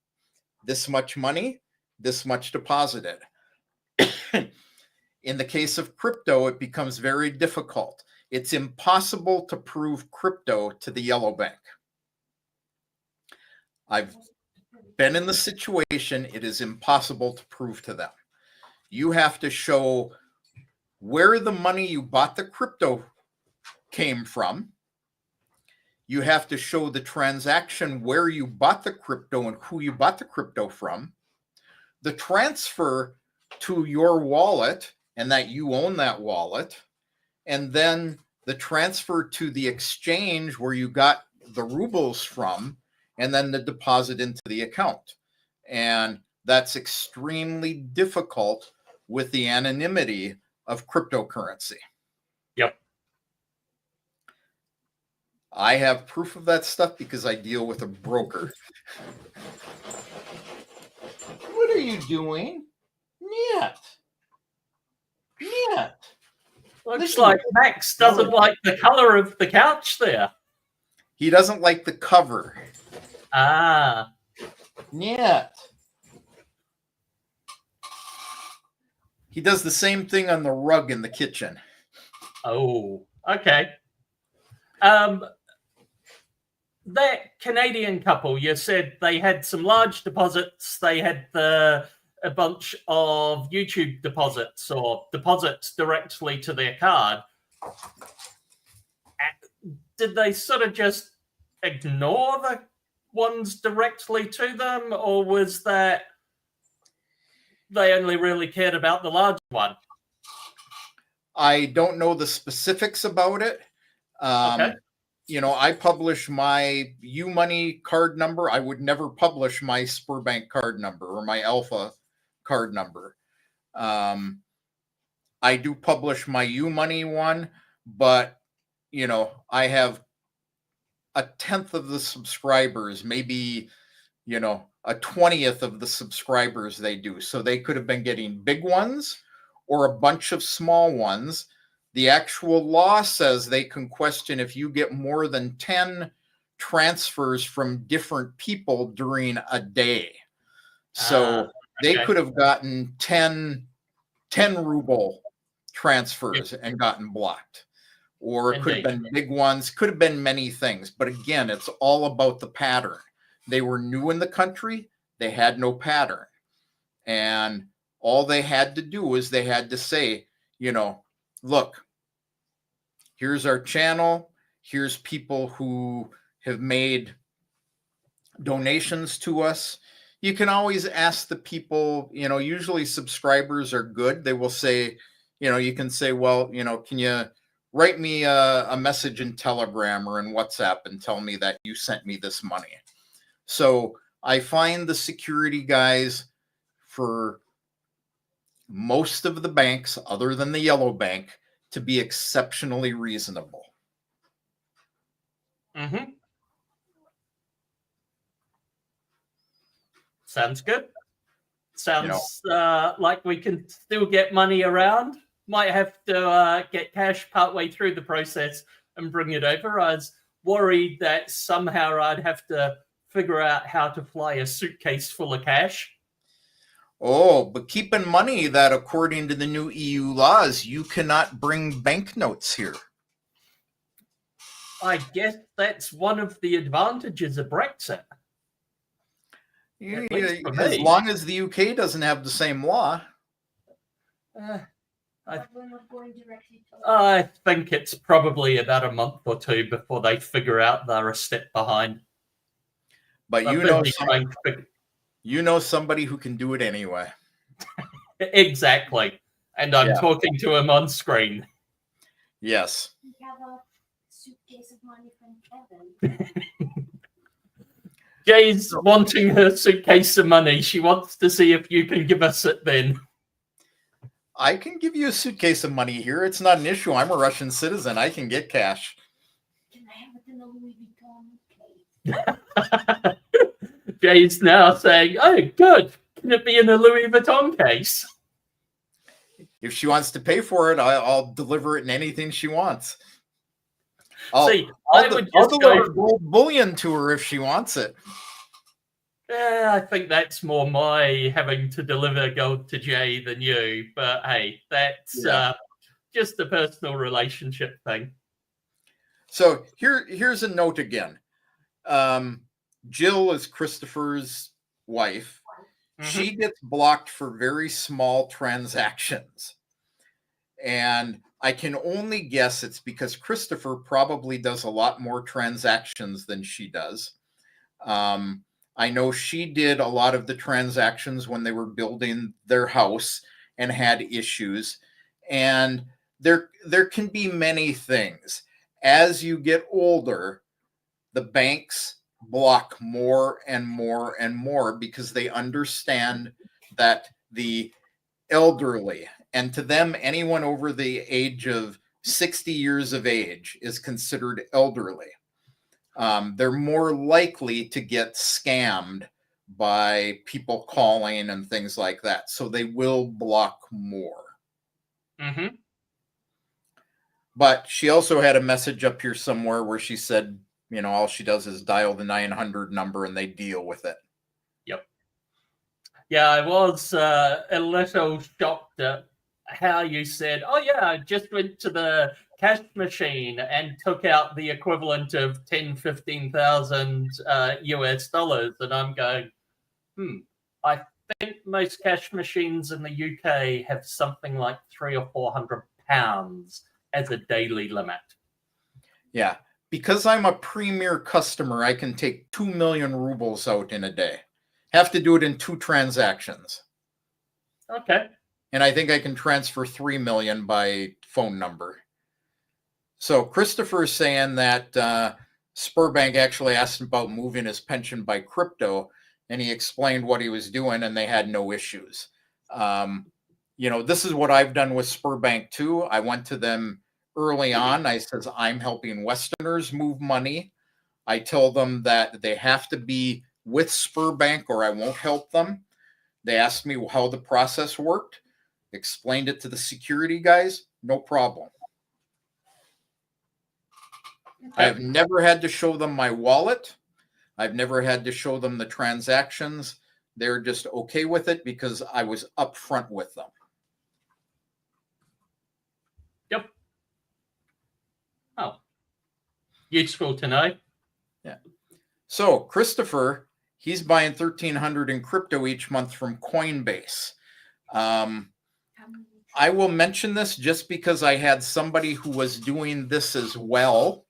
S1: This much money, this much deposited. In the case of crypto, it becomes very difficult. It's impossible to prove crypto to the yellow bank. I've been in the situation, it is impossible to prove to them. You have to show where the money you bought the crypto came from. You have to show the transaction where you bought the crypto and who you bought the crypto from, the transfer to your wallet and that you own that wallet, and then the transfer to the exchange where you got the rubles from, and then the deposit into the account. And that's extremely difficult with the anonymity of cryptocurrency.
S2: Yep.
S1: I have proof of that stuff because I deal with a broker. What are you doing? Niet.
S2: Looks like Max doesn't like the color of the couch there.
S1: He doesn't like the cover. Niet. He does the same thing on the rug in the kitchen.
S2: Oh, okay. That Canadian couple, you said they had some large deposits. They had a bunch of YouTube deposits or deposits directly to their card. Did they sort of just ignore the ones directly to them, or was that they only really cared about the large one?
S1: I don't know the specifics about it.
S2: Okay.
S1: I publish my U-Money card number. I would never publish my Spurbank card number or my Alpha card number. I do publish my U-Money one, but, I have a 10th of the subscribers, maybe, a 20th of the subscribers they do. So they could have been getting big ones or a bunch of small ones. The actual law says they can question if you get more than 10 transfers from different people during a day. So they could have gotten 10 ruble transfers and gotten blocked. Or it could have been big ones, could have been many things. But again, it's all about the pattern. They were new in the country. They had no pattern. And all they had to do was they had to say, look, here's our channel. Here's people who have made donations to us. You can always ask the people, usually subscribers are good. They will say, you can say, well, can you write me a message in Telegram or in WhatsApp and tell me that you sent me this money. So I find the security guys for most of the banks, other than the yellow bank, to be exceptionally reasonable.
S2: Mm-hmm. Sounds good. Sounds like we can still get money around. Might have to get cash partway through the process and bring it over. I was worried that somehow I'd have to figure out how to fly a suitcase full of cash.
S1: Oh, but keep in mind that according to the new EU laws, you cannot bring banknotes here.
S2: I guess that's one of the advantages of Brexit.
S1: As long as the UK doesn't have the same law.
S2: I think it's probably about a month or two before they figure out they're a step behind.
S1: But you know somebody who can do it anyway.
S2: Exactly. And I'm talking to him on screen.
S1: Yes.
S3: We have a suitcase of money from Kevin.
S2: Jay's wanting her suitcase of money. She wants to see if you can give us it then.
S1: I can give you a suitcase of money here. It's not an issue. I'm a Russian citizen. I can get cash.
S3: Can I have it in a Louis Vuitton case?
S2: Jay's now saying, "Oh, good. Can it be in a Louis Vuitton case?"
S1: If she wants to pay for it, I'll deliver it in anything she wants.
S2: I would
S1: I'll
S2: just
S1: deliver
S2: go.
S1: gold bullion to her if she wants it.
S2: I think that's more my having to deliver gold to Jay than you. But hey, that's just a personal relationship thing.
S1: So here's a note again. Jill is Christopher's wife. Mm-hmm. She gets blocked for very small transactions. And I can only guess it's because Christopher probably does a lot more transactions than she does. I know she did a lot of the transactions when they were building their house and had issues. And there can be many things. As you get older, the banks block more and more and more because they understand that the elderly, and to them, anyone over the age of 60 years of age is considered elderly. They're more likely to get scammed by people calling and things like that. So they will block more.
S2: Mm-hmm.
S1: But she also had a message up here somewhere where she said, all she does is dial the 900 number and they deal with it.
S2: Yep. Yeah, I was a little shocked at how you said, "Oh yeah, I just went to the cash machine and took out the equivalent of 10,000-15,000 US dollars," and I'm going, I think most cash machines in the UK have something like £300 or £400 as a daily limit.
S1: Yeah, because I'm a premier customer, I can take 2 million rubles out in a day. Have to do it in 2 transactions.
S2: Okay.
S1: And I think I can transfer 3 million by phone number. So Christopher is saying that Spurbank actually asked him about moving his pension by crypto, and he explained what he was doing, and they had no issues. This is what I've done with Spurbank too. I went to them early on. I says, I'm helping Westerners move money. I tell them that they have to be with Spurbank or I won't help them. They asked me how the process worked. Explained it to the security guys. No problem. Okay. I've never had to show them my wallet. I've never had to show them the transactions. They're just okay with it because I was upfront with them.
S2: Yep. Oh, useful to know.
S1: Yeah. So Christopher, he's buying $1,300 in crypto each month from Coinbase. I will mention this just because I had somebody who was doing this as well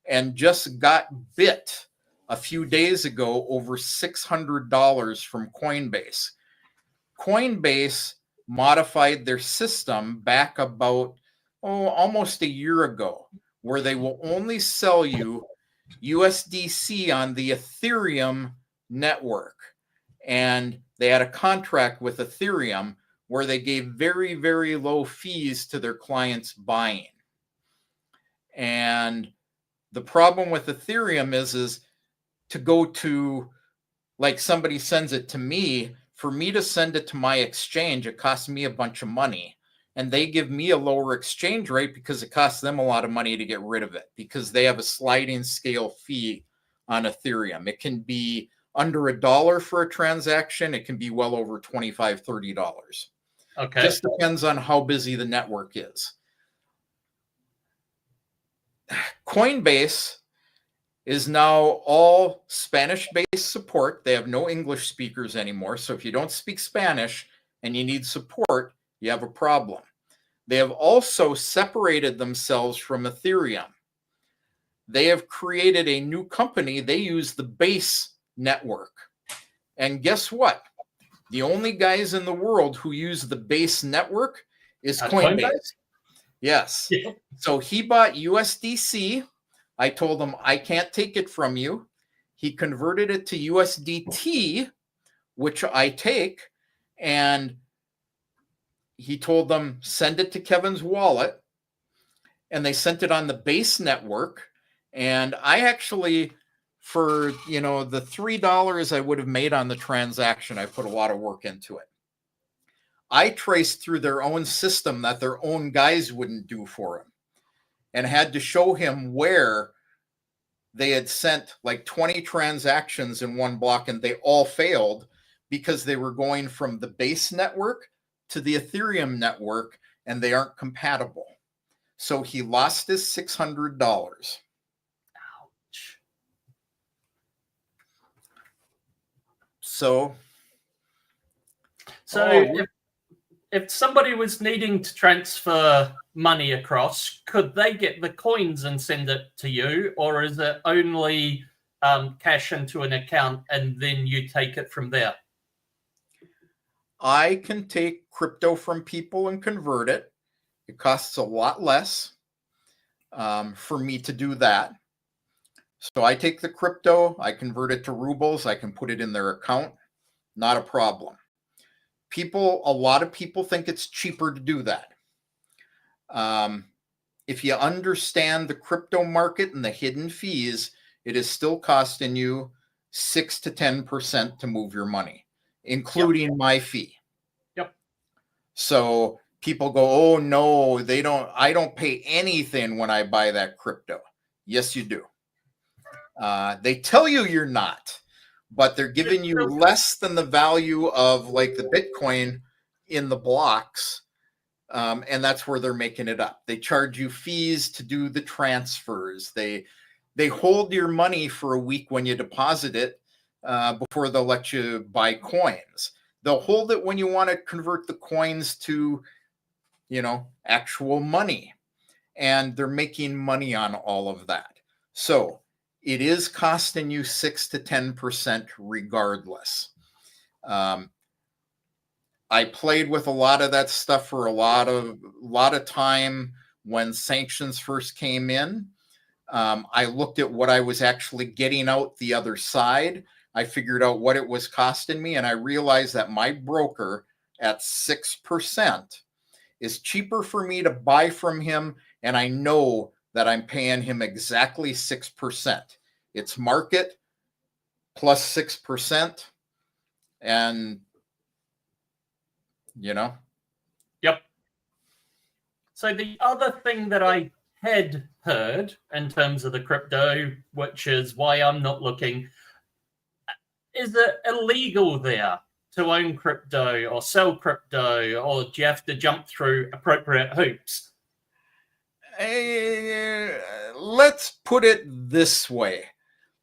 S1: and just got bit a few days ago over $600 from Coinbase. Coinbase modified their system back about almost a year ago, where they will only sell you USDC on the Ethereum network. And they had a contract with Ethereum where they gave very, very low fees to their clients buying. And the problem with Ethereum is to go to, like somebody sends it to me, for me to send it to my exchange, it costs me a bunch of money. And they give me a lower exchange rate because it costs them a lot of money to get rid of it because they have a sliding scale fee on Ethereum. It can be under $1 for a transaction. It can be well over $25, $30.
S2: Okay.
S1: Just depends on how busy the network is. Coinbase is now all Spanish-based support. They have no English speakers anymore. So if you don't speak Spanish and you need support, you have a problem. They have also separated themselves from Ethereum. They have created a new company. They use the Base network. And guess what? The only guys in the world who use the Base network is Coinbase. Yes. Yeah. So he bought USDC. I told him, I can't take it from you. He converted it to USDT, which I take, and he told them, send it to Kevin's wallet. And they sent it on the base network. And I actually, for, the $3 I would have made on the transaction, I put a lot of work into it. I traced through their own system that their own guys wouldn't do for him, and had to show him where they had sent like 20 transactions in one block, and they all failed because they were going from the base network to the Ethereum network, and they aren't compatible. So he lost his $600.
S2: Ouch.
S1: So
S2: if somebody was needing to transfer money across, could they get the coins and send it to you, or is it only cash into an account and then you take it from there?
S1: I can take crypto from people and convert it. It costs a lot less for me to do that. So I take the crypto, I convert it to rubles, I can put it in their account. Not a problem. A lot of people think it's cheaper to do that. If you understand the crypto market and the hidden fees, it is still costing you 6 to 10% to move your money, including my fee.
S2: Yep.
S1: So people go, oh no, I don't pay anything when I buy that crypto. Yes, you do. They tell you you're not, but they're giving you less than the value of like the Bitcoin in the blocks. And that's where they're making it up. They charge you fees to do the transfers. They hold your money for a week when you deposit it before they'll let you buy coins. They'll hold it when you want to convert the coins to, actual money. And they're making money on all of that. So it is costing you 6 to 10% regardless. I played with a lot of that stuff for a lot of time when sanctions first came in. I looked at what I was actually getting out the other side. I figured out what it was costing me, and I realized that my broker at 6% is cheaper for me to buy from him, and I know that I'm paying him exactly 6%. It's market plus 6%, and
S2: Yep. So the other thing that I had heard in terms of the crypto, which is why I'm not looking, is it illegal there to own crypto or sell crypto, or do you have to jump through appropriate hoops?
S1: Let's put it this way.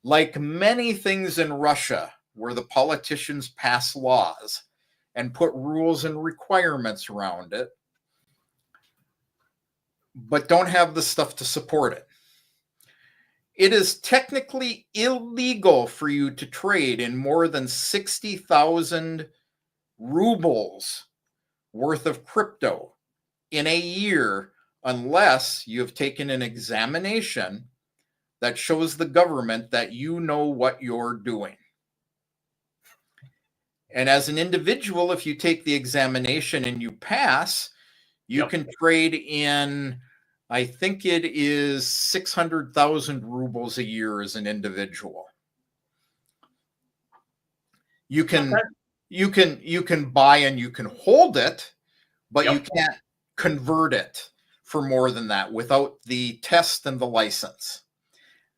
S1: Like many things in Russia, where the politicians pass laws and put rules and requirements around it, but don't have the stuff to support it. It is technically illegal for you to trade in more than 60,000 rubles worth of crypto in a year unless you have taken an examination that shows the government that you know what you're doing. And as an individual, if you take the examination and you pass, you can trade in, I think it is 600,000 rubles a year as an individual. You can buy and you can hold it, but you can't convert it for more than that without the test and the license.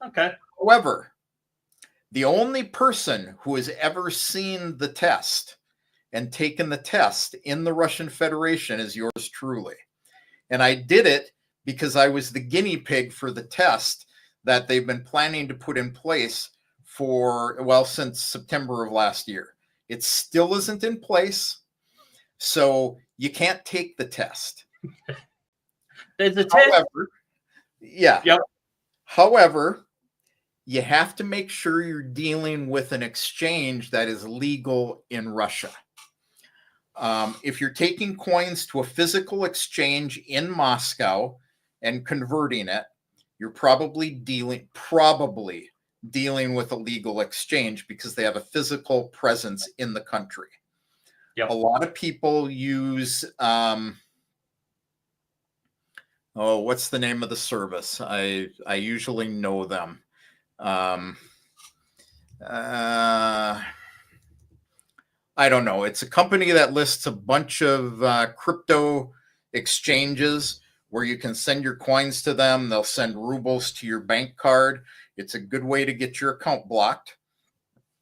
S2: Okay.
S1: However, the only person who has ever seen the test and taken the test in the Russian Federation is yours truly. And I did it because I was the guinea pig for the test that they've been planning to put in place since September of last year. It still isn't in place, so you can't take the test.
S2: There's a test.
S1: However, you have to make sure you're dealing with an exchange that is legal in Russia. If you're taking coins to a physical exchange in Moscow and converting it, you're probably dealing with a legal exchange because they have a physical presence in the country.
S2: Yep.
S1: A lot of people use, what's the name of the service? I usually know them. I don't know. It's a company that lists a bunch of crypto exchanges where you can send your coins to them. They'll send rubles to your bank card. It's a good way to get your account blocked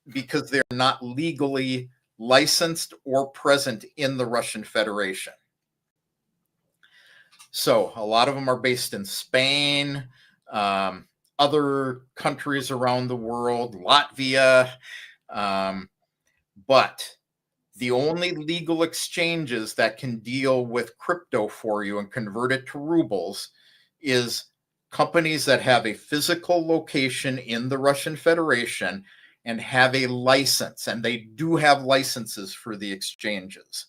S1: because they're not legally licensed or present in the Russian Federation. So a lot of them are based in Spain, other countries around the world, Latvia, but the only legal exchanges that can deal with crypto for you and convert it to rubles is companies that have a physical location in the Russian Federation and have a license. And they do have licenses for the exchanges.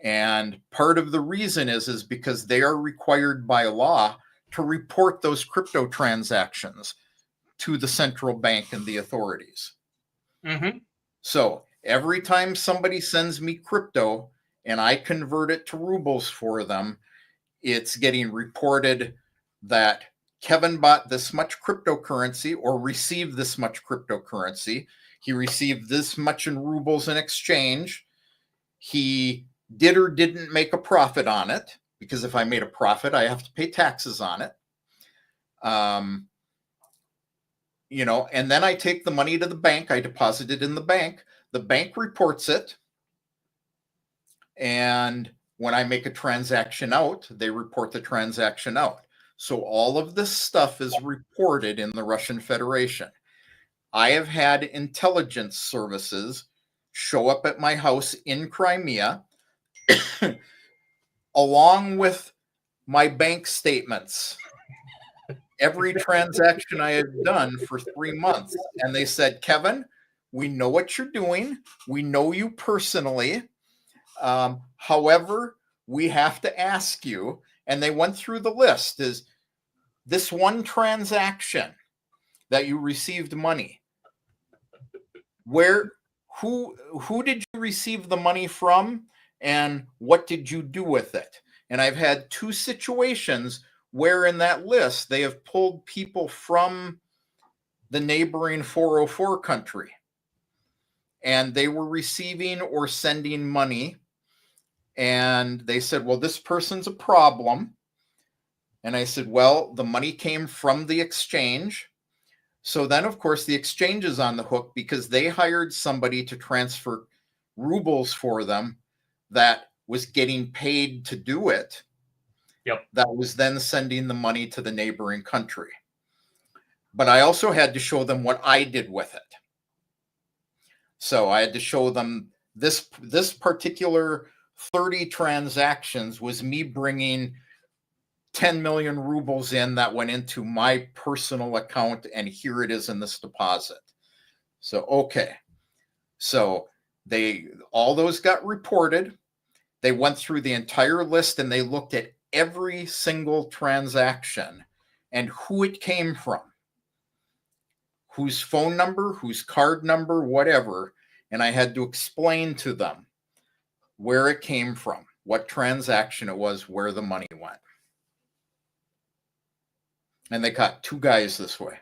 S1: And part of the reason is because they are required by law to report those crypto transactions to the central bank and the authorities.
S2: Mm-hmm.
S1: So every time somebody sends me crypto and I convert it to rubles for them, it's getting reported that Kevin bought this much cryptocurrency or received this much cryptocurrency. He received this much in rubles in exchange. He did or didn't make a profit on it, because if I made a profit, I have to pay taxes on it. And then I take the money to the bank. I deposit it in the bank. The bank reports it. And when I make a transaction out, they report the transaction out. So all of this stuff is reported in the Russian Federation. I have had intelligence services show up at my house in Crimea along with my bank statements. Every transaction I had done for 3 months. And they said, Kevin, we know what you're doing. We know you personally. However, we have to ask you, and they went through the list, is this one transaction that you received money, who did you receive the money from, and what did you do with it? And I've had 2 situations where in that list they have pulled people from the neighboring 404 country, and they were receiving or sending money. And they said, well, this person's a problem. And I said, well, the money came from the exchange. So then, of course, the exchange is on the hook because they hired somebody to transfer rubles for them that was getting paid to do it.
S2: Yep.
S1: That was then sending the money to the neighboring country. But I also had to show them what I did with it. So I had to show them this particular 30 transactions was me bringing 10 million rubles in that went into my personal account, and here it is in this deposit. So, okay. So all those got reported. They went through the entire list and they looked at every single transaction and who it came from, whose phone number, whose card number, whatever. And I had to explain to them where it came from, what transaction it was, where the money went. And they caught 2 guys this way.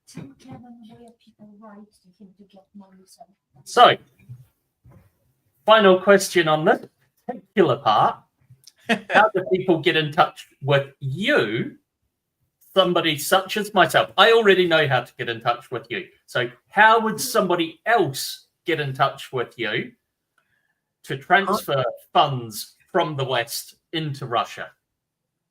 S3: Tell Kevin where people write to him to get money.
S2: So, final question on this particular part. How do people get in touch with you, somebody such as myself? I already know how to get in touch with you. So how would somebody else get in touch with you to transfer funds from the West into Russia?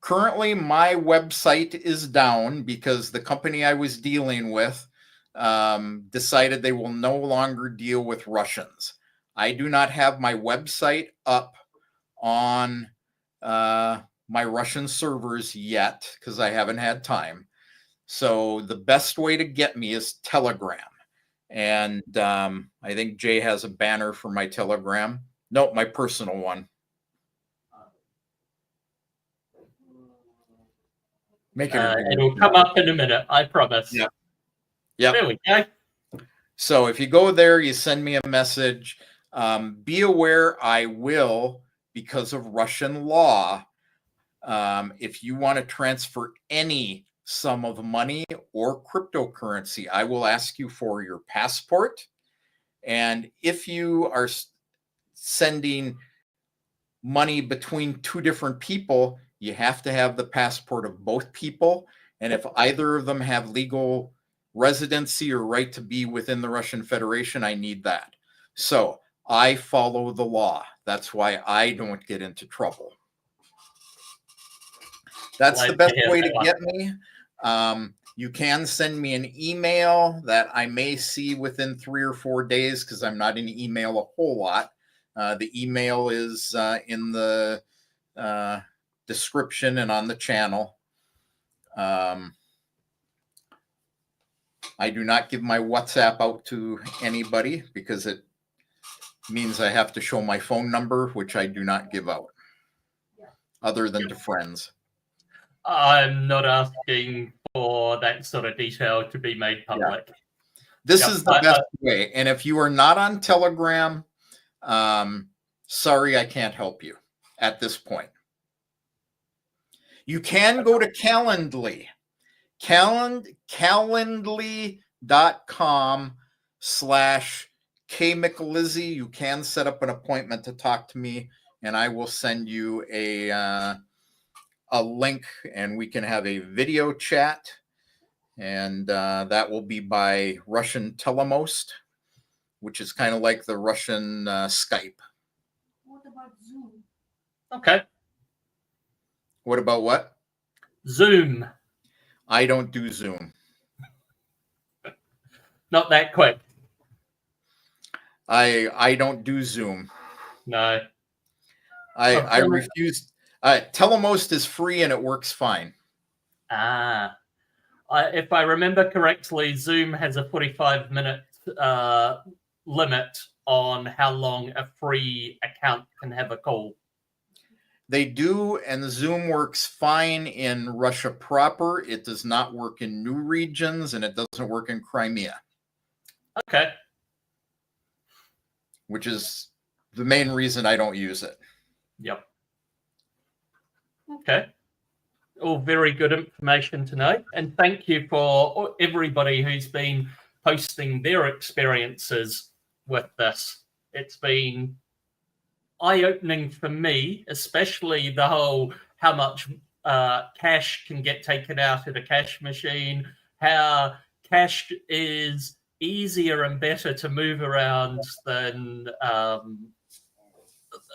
S1: Currently, my website is down because the company I was dealing with decided they will no longer deal with Russians. I do not have my website up on my Russian servers yet because I haven't had time. So the best way to get me is Telegram. And I think Jay has a banner for my Telegram. Nope, my personal one. Make it.
S2: It'll come up in a minute, I promise.
S1: Yeah. Yep.
S2: There we go.
S1: So if you go there, you send me a message. Be aware I will, because of Russian law, if you want to transfer any sum of money or cryptocurrency, I will ask you for your passport. And if you are sending money between two different people, you have to have the passport of both people. And if either of them have legal residency or right to be within the Russian Federation, I need that. So I follow the law. That's why I don't get into trouble. That's the best way to get me. You can send me an email that I may see within 3 or 4 days, because I'm not in email a whole lot. The email is in the description and on the channel. I do not give my WhatsApp out to anybody because it means I have to show my phone number, which I do not give out, other than to friends.
S2: I'm not asking for that sort of detail to be made public.
S1: Yeah. This is the best way. And if you are not on Telegram, sorry, I can't help you at this point. You can go to Calendly. Calendly.com/KMcLizzy. You can set up an appointment to talk to me, and I will send you a link, and we can have a video chat. And that will be by Russian Telemost, which is kind of like the Russian Skype.
S3: What about Zoom?
S2: Okay.
S1: What about what?
S2: Zoom.
S1: I don't do Zoom.
S2: Not that quick.
S1: I don't do Zoom.
S2: No.
S1: I refuse. Telemost is free and it works fine.
S2: If I remember correctly, Zoom has a 45-minute limit on how long a free account can have a call.
S1: They do, and Zoom works fine in Russia proper. It does not work in new regions, and it doesn't work in Crimea.
S2: Okay.
S1: Which is the main reason I don't use it.
S2: Yep. Okay. All very good information to know. And thank you for everybody who's been posting their experiences with this. It's been eye-opening for me, especially the whole how much cash can get taken out at a cash machine, how cash is easier and better to move around than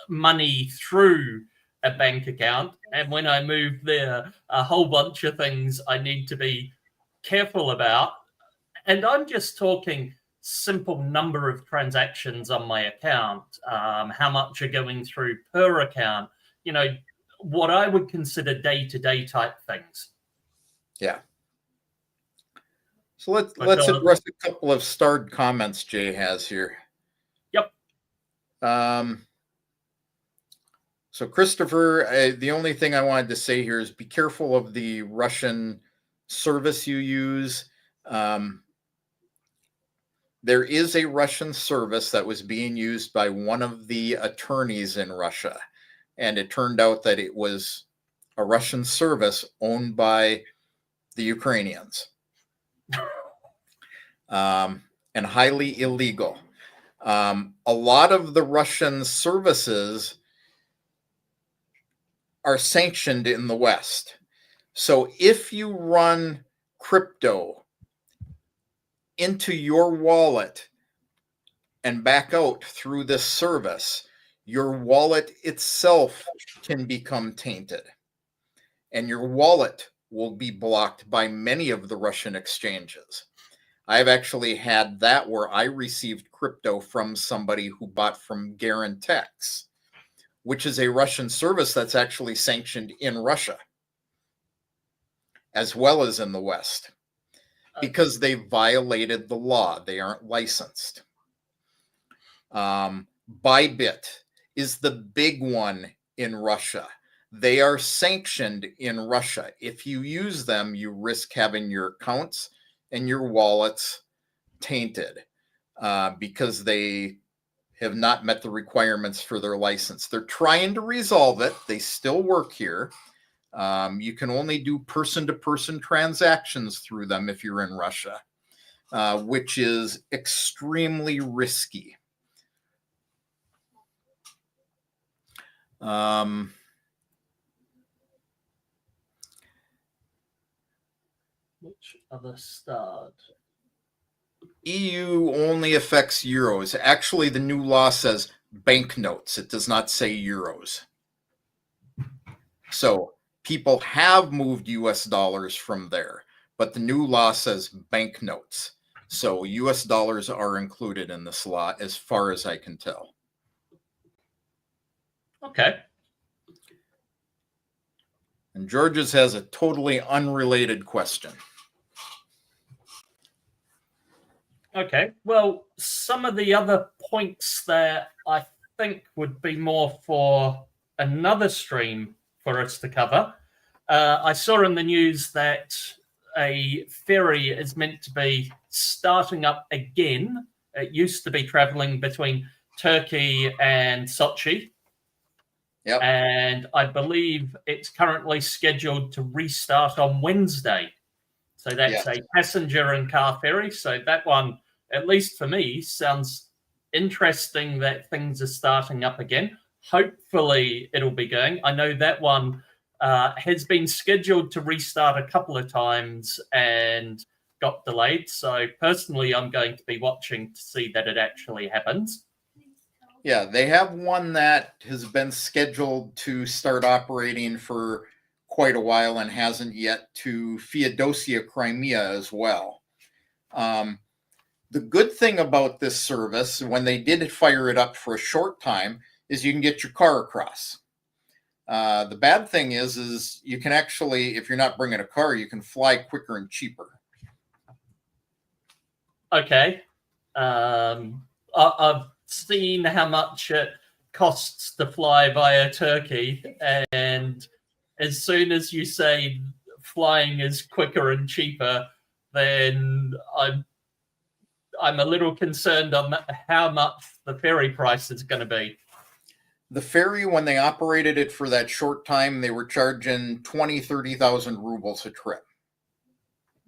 S2: money through a bank account. And when I move there, a whole bunch of things I need to be careful about. And I'm just talking simple number of transactions on my account, how much are going through per account, what I would consider day-to-day type things.
S1: Yeah. So let's address a couple of starred comments Jay has here.
S2: Yep.
S1: So Christopher, the only thing I wanted to say here is be careful of the Russian service you use. There is a Russian service that was being used by one of the attorneys in Russia, and it turned out that it was a Russian service owned by the Ukrainians, and highly illegal. A lot of the Russian services are sanctioned in the West. So if you run crypto into your wallet and back out through this service, your wallet itself can become tainted, and your wallet will be blocked by many of the Russian exchanges. I've actually had that where I received crypto from somebody who bought from Garantex, which is a Russian service that's actually sanctioned in Russia as well as in the West, because they violated the law. They aren't licensed. Bybit is the big one in Russia. They are sanctioned in Russia. If you use them, you risk having your accounts and your wallets tainted. because they have not met the requirements for their license. They're trying to resolve it. They still work here. You can only do person-to-person transactions through them if you're in Russia, which is extremely risky.
S2: Which other start?
S1: EU only affects euros. Actually, the new law says banknotes. It does not say euros. So people have moved US dollars from there, but the new law says banknotes. So US dollars are included in this law as far as I can tell.
S2: Okay.
S1: And George's has a totally unrelated question.
S2: Okay. Well, some of the other points there I think would be more for another stream for us to cover. I saw in the news that a ferry is meant to be starting up again. It used to be traveling between Turkey and Sochi.
S1: Yep.
S2: And I believe it's currently scheduled to restart on Wednesday. So that's a passenger and car ferry. So that one, at least for me, sounds interesting that things are starting up again. Hopefully it'll be going. I know that one has been scheduled to restart a couple of times and got delayed. So personally, I'm going to be watching to see that it actually happens.
S1: Yeah, they have one that has been scheduled to start operating for quite a while and hasn't yet, to Feodosia, Crimea as well. The good thing about this service, when they did fire it up for a short time, is you can get your car across. The bad thing is you can actually, if you're not bringing a car, you can fly quicker and cheaper.
S2: Okay. I've seen how much it costs to fly via Turkey, and as soon as you say flying is quicker and cheaper, then I'm a little concerned on how much the ferry price is going to be.
S1: The ferry, when they operated it for that short time, they were charging 30,000 rubles a trip.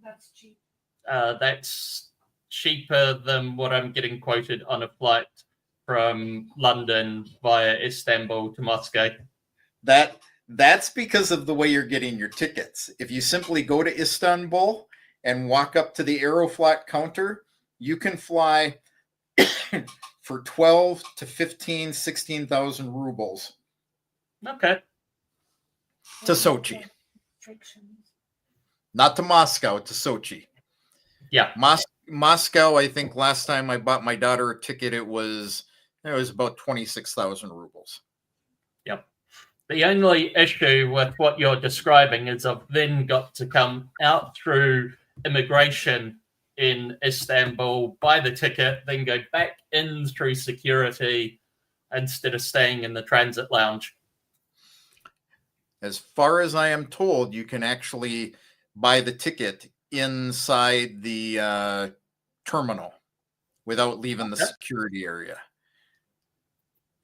S3: That's cheap.
S2: That's cheaper than what I'm getting quoted on a flight from London via Istanbul to Moscow.
S1: That's because of the way you're getting your tickets. If you simply go to Istanbul and walk up to the Aeroflot counter, you can fly for 12 to 15, 16,000 rubles.
S2: Okay.
S1: To Sochi. Not to Moscow, to Sochi.
S2: Yeah.
S1: Moscow, I think last time I bought my daughter a ticket, it was about 26,000 rubles.
S2: Yep. The only issue with what you're describing is I've then got to come out through immigration in Istanbul, buy the ticket, then go back in through security instead of staying in the transit lounge.
S1: As far as I am told, you can actually buy the ticket inside the terminal without leaving the security area.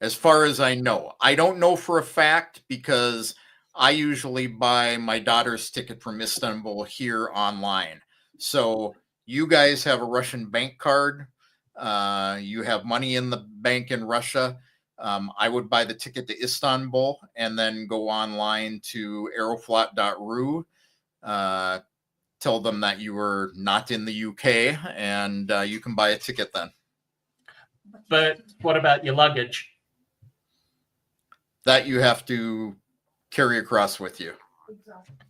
S1: As far as I know. I don't know for a fact because I usually buy my daughter's ticket from Istanbul here online. So you guys have a Russian bank card. You have money in the bank in Russia. I would buy the ticket to Istanbul and then go online to aeroflot.ru. Tell them that you were not in the UK and you can buy a ticket then.
S2: But what about your luggage?
S1: That you have to carry across with you.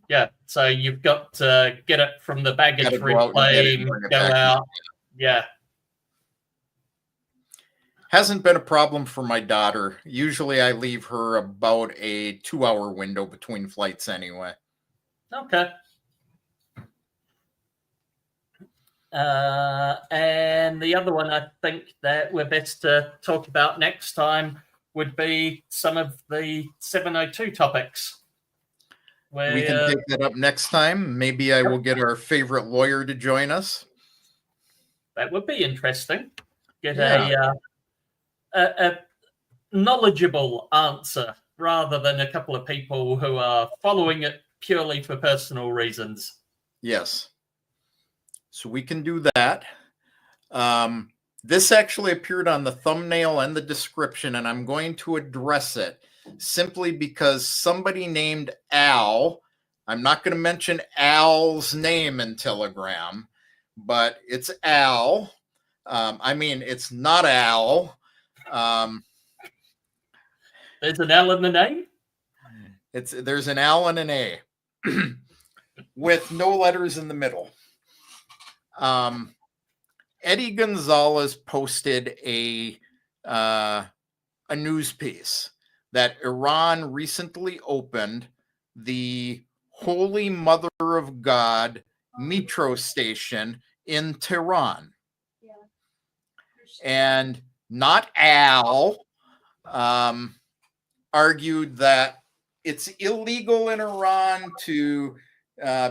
S2: Yeah, so you've got to get it from the baggage reclaim, go out. Yeah.
S1: Hasn't been a problem for my daughter. Usually I leave her about a 2-hour window between flights anyway.
S2: Okay. And the other one I think that we're best to talk about next time would be some of the 702 topics.
S1: We can pick that up next time. Maybe I will get our favorite lawyer to join us.
S2: That would be interesting. get a knowledgeable answer rather than a couple of people who are following it purely for personal reasons.
S1: Yes. So we can do that. This actually appeared on the thumbnail and the description, and I'm going to address it simply because somebody named Al, I'm not going to mention Al's name in Telegram, but it's Al. I mean, it's not Al.
S2: There's an L in the name?
S1: There's an L and an A with no letters in the middle. Eddie Gonzalez posted a news piece that Iran recently opened the Holy Mother of God metro station in Tehran.
S3: Yeah.
S1: And not Al argued that it's illegal in Iran to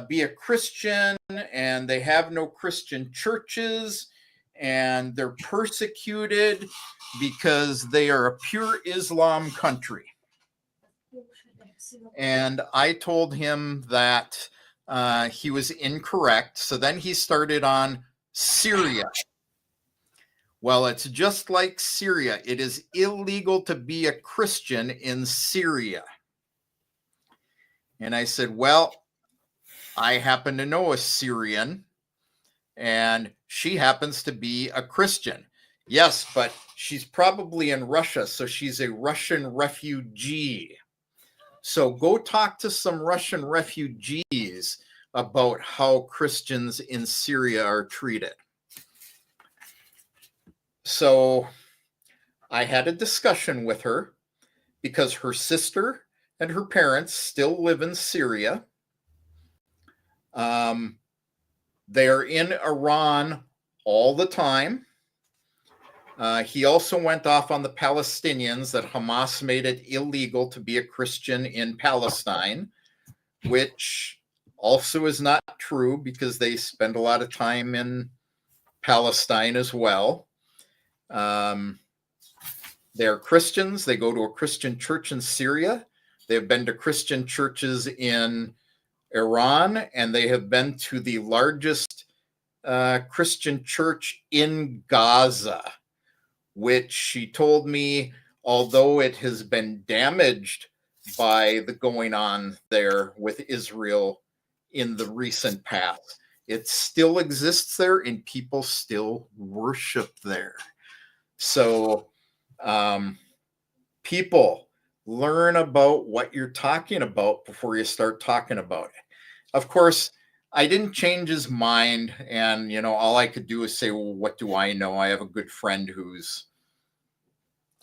S1: be a Christian, and they have no Christian churches, and they're persecuted because they are a pure Islam country. And I told him that he was incorrect. So then he started on Syria. Well, it's just like Syria. It is illegal to be a Christian in Syria. And I said, well, I happen to know a Syrian, and she happens to be a Christian. Yes, but she's probably in Russia, so she's a Russian refugee. So go talk to some Russian refugees about how Christians in Syria are treated. So I had a discussion with her because her sister and her parents still live in Syria. They're in Iran all the time. He also went off on the Palestinians that Hamas made it illegal to be a Christian in Palestine, which also is not true because they spend a lot of time in Palestine as well. They're Christians. They go to a Christian church in Syria. They've been to Christian churches in Iran, and they have been to the largest Christian church in Gaza, which she told me, although it has been damaged by the going on there with Israel in the recent past, it still exists there and people still worship there. So people, learn about what you're talking about before you start talking about it. Of course, I didn't change his mind, and all I could do is say, well, what do I know? I have a good friend who's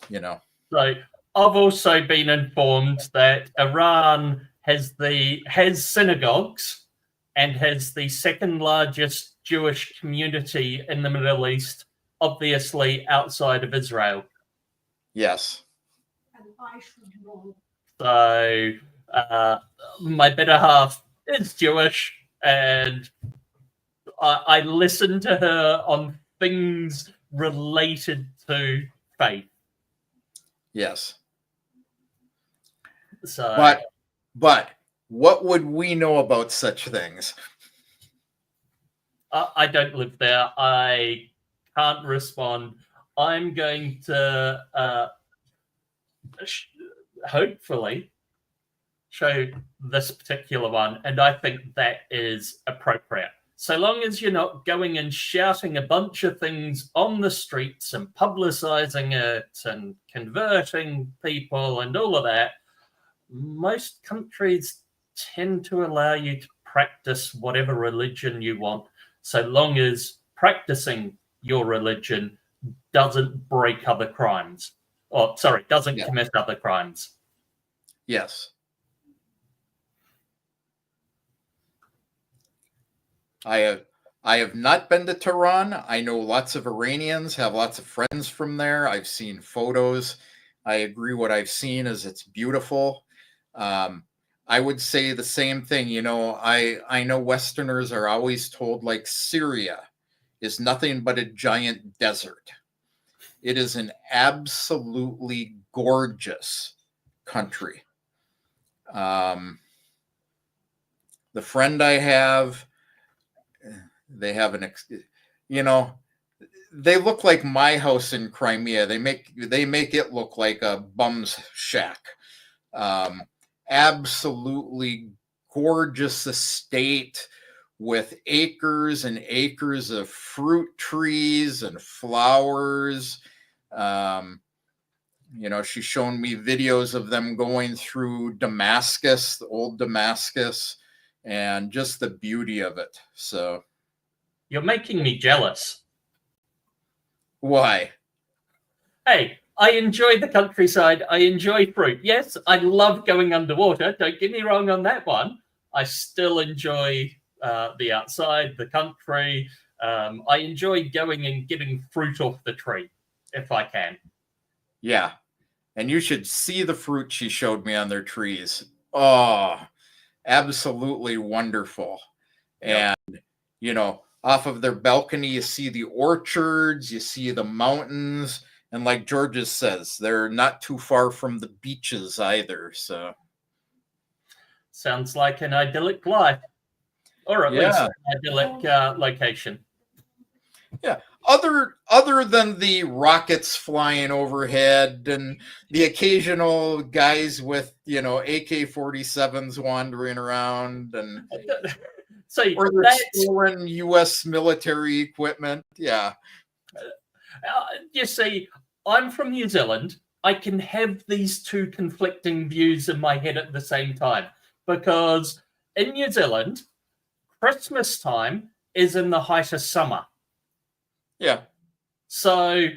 S2: So I've also been informed that Iran has synagogues and has the second largest Jewish community in the Middle East, obviously outside of Israel.
S1: Yes.
S3: And I should know.
S2: So my better half is Jewish, and I listen to her on things related to faith.
S1: Yes.
S2: So,
S1: but what would we know about such things?
S2: I don't live there. I can't respond. I'm going to hopefully show this particular one, and I think that is appropriate. So long as you're not going and shouting a bunch of things on the streets and publicizing it and converting people and all of that, most countries tend to allow you to practice whatever religion you want, so long as practicing your religion doesn't break other crimes. Doesn't commit other crimes.
S1: Yes. I have not been to Tehran. I know lots of Iranians, have lots of friends from there. I've seen photos. I agree what I've seen is it's beautiful. I would say the same thing. I know Westerners are always told like Syria is nothing but a giant desert. It is an absolutely gorgeous country. The friend I have, they have they look like my house in Crimea. They make it look like a bum's shack. Absolutely gorgeous estate with acres and acres of fruit trees and flowers. She's shown me videos of them going through Damascus, the old Damascus, and just the beauty of it. So
S2: you're making me jealous.
S1: Why?
S2: Hey, I enjoy the countryside. I enjoy fruit. Yes, I love going underwater. Don't get me wrong on that one. I still enjoy the outside, the country. I enjoy going and getting fruit off the tree if I can.
S1: Yeah. And you should see the fruit she showed me on their trees. Oh, absolutely wonderful.
S2: Yep.
S1: And, off of their balcony, you see the orchards, you see the mountains. And like Georges says, they're not too far from the beaches either. So
S2: sounds like an idyllic life, or at least an idyllic location.
S1: Yeah. Other than the rockets flying overhead and the occasional guys with, AK-47s wandering around and or they're stolen U.S. military equipment. Yeah.
S2: You see, I'm from New Zealand. I can have these two conflicting views in my head at the same time, because in New Zealand, Christmas time is in the height of summer.
S1: Yeah.
S2: So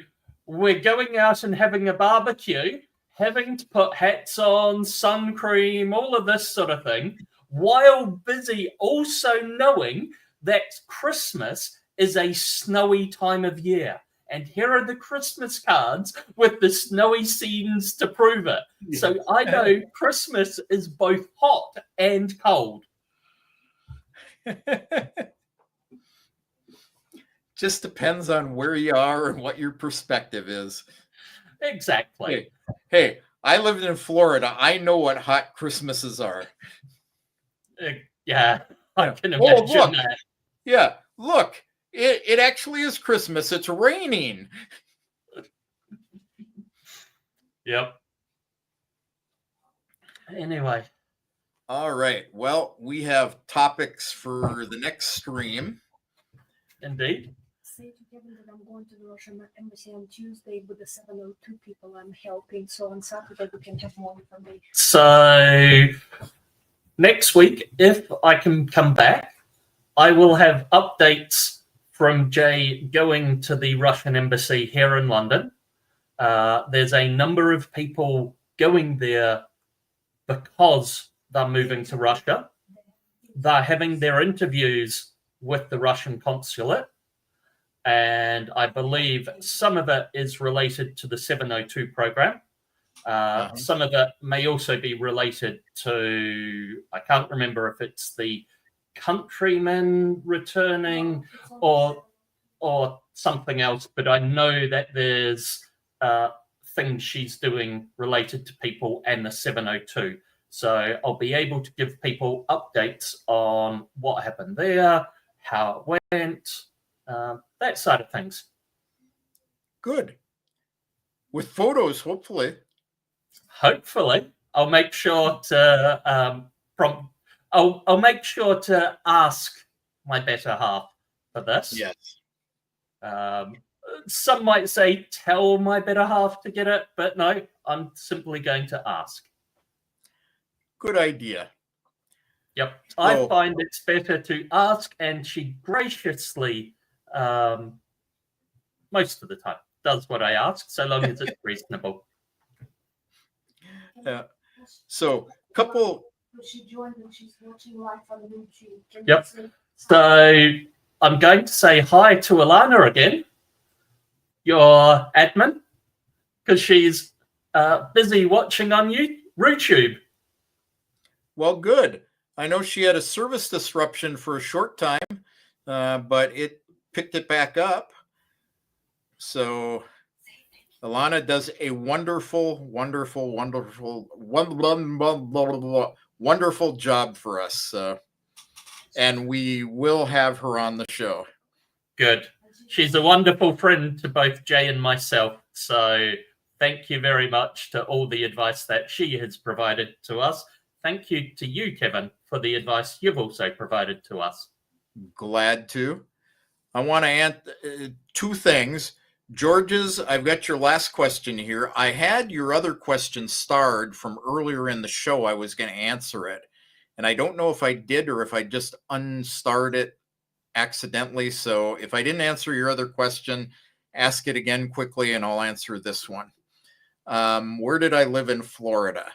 S2: we're going out and having a barbecue, having to put hats on, sun cream, all of this sort of thing, while busy also knowing that Christmas is a snowy time of year. And here are the Christmas cards with the snowy scenes to prove it. So I know Christmas is both hot and cold.
S1: Just depends on where you are and what your perspective is.
S2: Exactly.
S1: Hey, I lived in Florida. I know what hot Christmases are.
S2: Yeah, I can imagine that.
S1: Yeah, look, it actually is Christmas. It's raining.
S2: Yep. Anyway.
S1: All right. Well, we have topics for the next stream.
S2: Indeed.
S3: Say to Kevin that I'm going to the Russian embassy on Tuesday with the 702 people I'm helping. So on Saturday we can have more information.
S2: So next week, if I can come back, I will have updates from Jay going to the Russian embassy here in London. There's a number of people going there because they're moving to Russia. They're having their interviews with the Russian consulate. And I believe some of it is related to the 702 program. Some of it may also be related to, I can't remember if it's the countrymen returning or something else, but I know that there's things she's doing related to people and the 702. So I'll be able to give people updates on what happened there, how it went, that side of things.
S1: Good. With photos, hopefully.
S2: Hopefully. I'll make sure to I'll make sure to ask my better half for this.
S1: Yes.
S2: Some might say tell my better half to get it, but no, I'm simply going to ask.
S1: Good idea.
S2: Yep. I find it's better to ask, and she graciously, most of the time, does what I ask, so long as it's reasonable.
S1: Yeah. So, couple.
S3: She joined and she's watching live on YouTube.
S2: Yep. So I'm going to say hi to Alana again, your admin, because she's busy watching on YouTube.
S1: Well, good. I know she had a service disruption for a short time, but it picked it back up. So Ilana does a wonderful, wonderful, wonderful, wonderful job for us. And we will have her on the show.
S2: Good. She's a wonderful friend to both Jay and myself. So thank you very much to all the advice that she has provided to us. Thank you to you, Kevin, for the advice you've also provided to us.
S1: Glad to. I want to answer two things. George's, I've got your last question here. I had your other question starred from earlier in the show. I was going to answer it. And I don't know if I did or if I just unstarred it accidentally. So if I didn't answer your other question, ask it again quickly and I'll answer this one. Where did I live in Florida?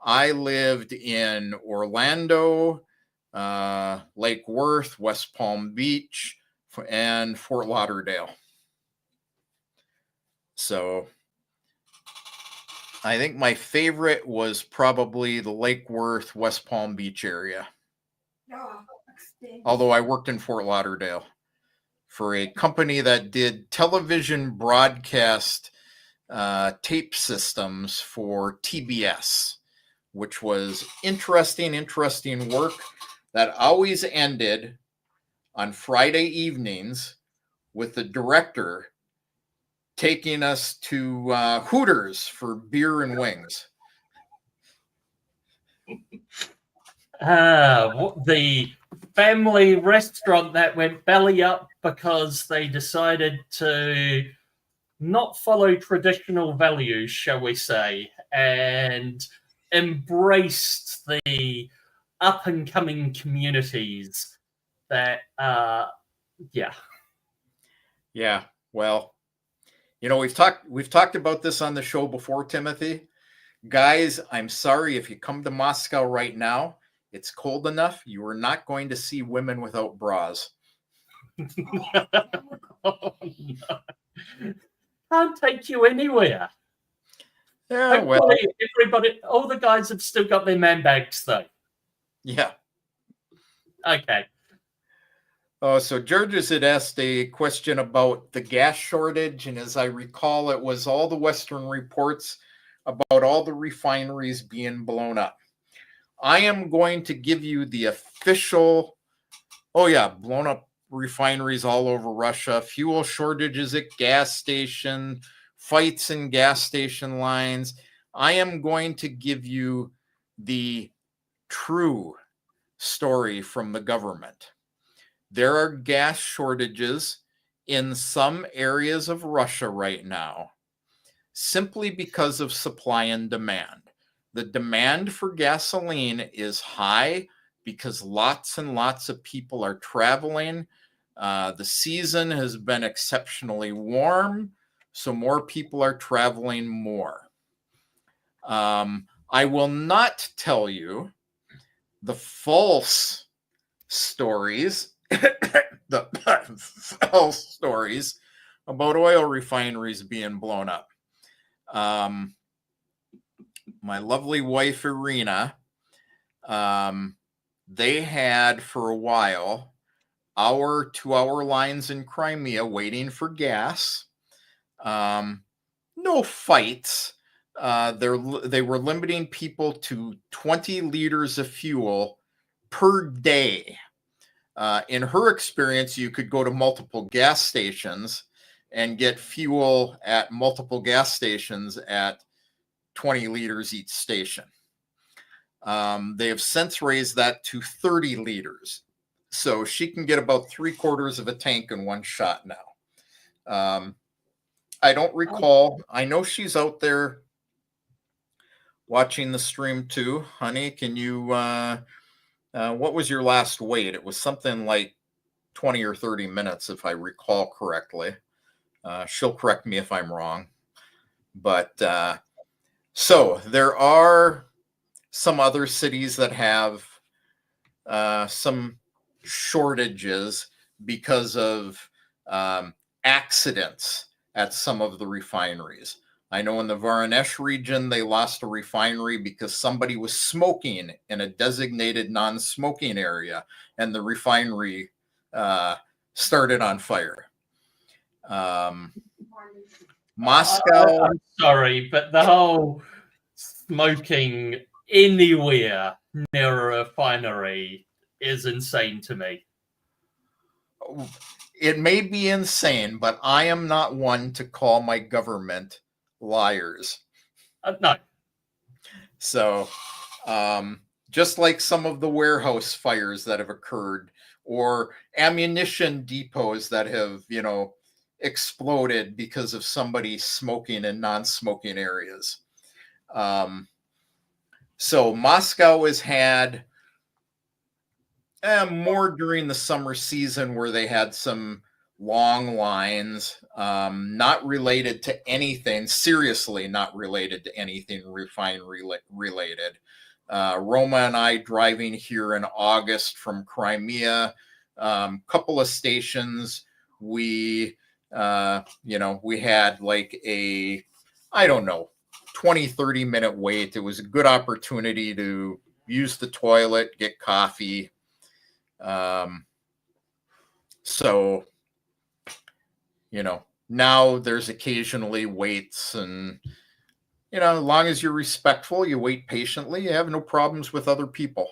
S1: I lived in Orlando, Lake Worth, West Palm Beach, and Fort Lauderdale. So I think my favorite was probably the Lake Worth, West Palm Beach area. Although I worked in Fort Lauderdale for a company that did television broadcast tape systems for TBS, which was interesting work that always ended on Friday evenings with the director taking us to Hooters for beer and wings.
S2: The family restaurant that went belly up because they decided to not follow traditional values, shall we say, and embraced the up and coming communities that,
S1: Yeah. Well, you know, we've talked about this on the show before, Timothy. Guys, I'm sorry if you come to Moscow right now, it's cold enough. You are not going to see women without bras.
S2: Oh, no. Can't take you anywhere.
S1: Yeah,
S2: Hopefully everybody, all the guys have still got their man bags though.
S1: Yeah.
S2: Okay.
S1: Oh, so Georges had asked a question about the gas shortage, and as I recall, it was all the Western reports about all the refineries being blown up. I am going to give you the official, blown up refineries all over Russia, fuel shortages at gas station, fights in gas station lines. I am going to give you the true story from the government. There are gas shortages in some areas of Russia right now, simply because of supply and demand. The demand for gasoline is high because lots and lots of people are traveling. The season has been exceptionally warm, so more people are traveling more. I will not tell you the false stories, the false stories about oil refineries being blown up. My lovely wife, Irina, they had for a while 2-hour lines in Crimea waiting for gas. No fights. They were limiting people to 20 liters of fuel per day. In her experience, you could go to multiple gas stations and get fuel at multiple gas stations at 20 liters each station. They have since raised that to 30 liters. So she can get about 3/4 of a tank in one shot now. I don't recall. I know she's out there watching the stream too. Honey, can you, what was your last wait? It was something like 20 or 30 minutes, if I recall correctly. She'll correct me if I'm wrong. But so there are some other cities that have some shortages because of accidents at some of the refineries. I know in the Voronezh region, they lost a refinery because somebody was smoking in a designated non-smoking area, and the refinery started on fire. Moscow.
S2: I'm sorry, but the whole smoking anywhere near a refinery is insane to me.
S1: It may be insane, but I am not one to call my government liars.
S2: No.
S1: So, just like some of the warehouse fires that have occurred, or ammunition depots that have, exploded because of somebody smoking in non-smoking areas. So Moscow has had more during the summer season where they had some long lines, not related to anything, seriously not related to anything refinery related. Roma and I driving here in August from Crimea, couple of stations, we had like a, I don't know, 20-30 minute wait. It was a good opportunity to use the toilet, get coffee. So, now there's occasionally waits, and, as long as you're respectful, you wait patiently, you have no problems with other people.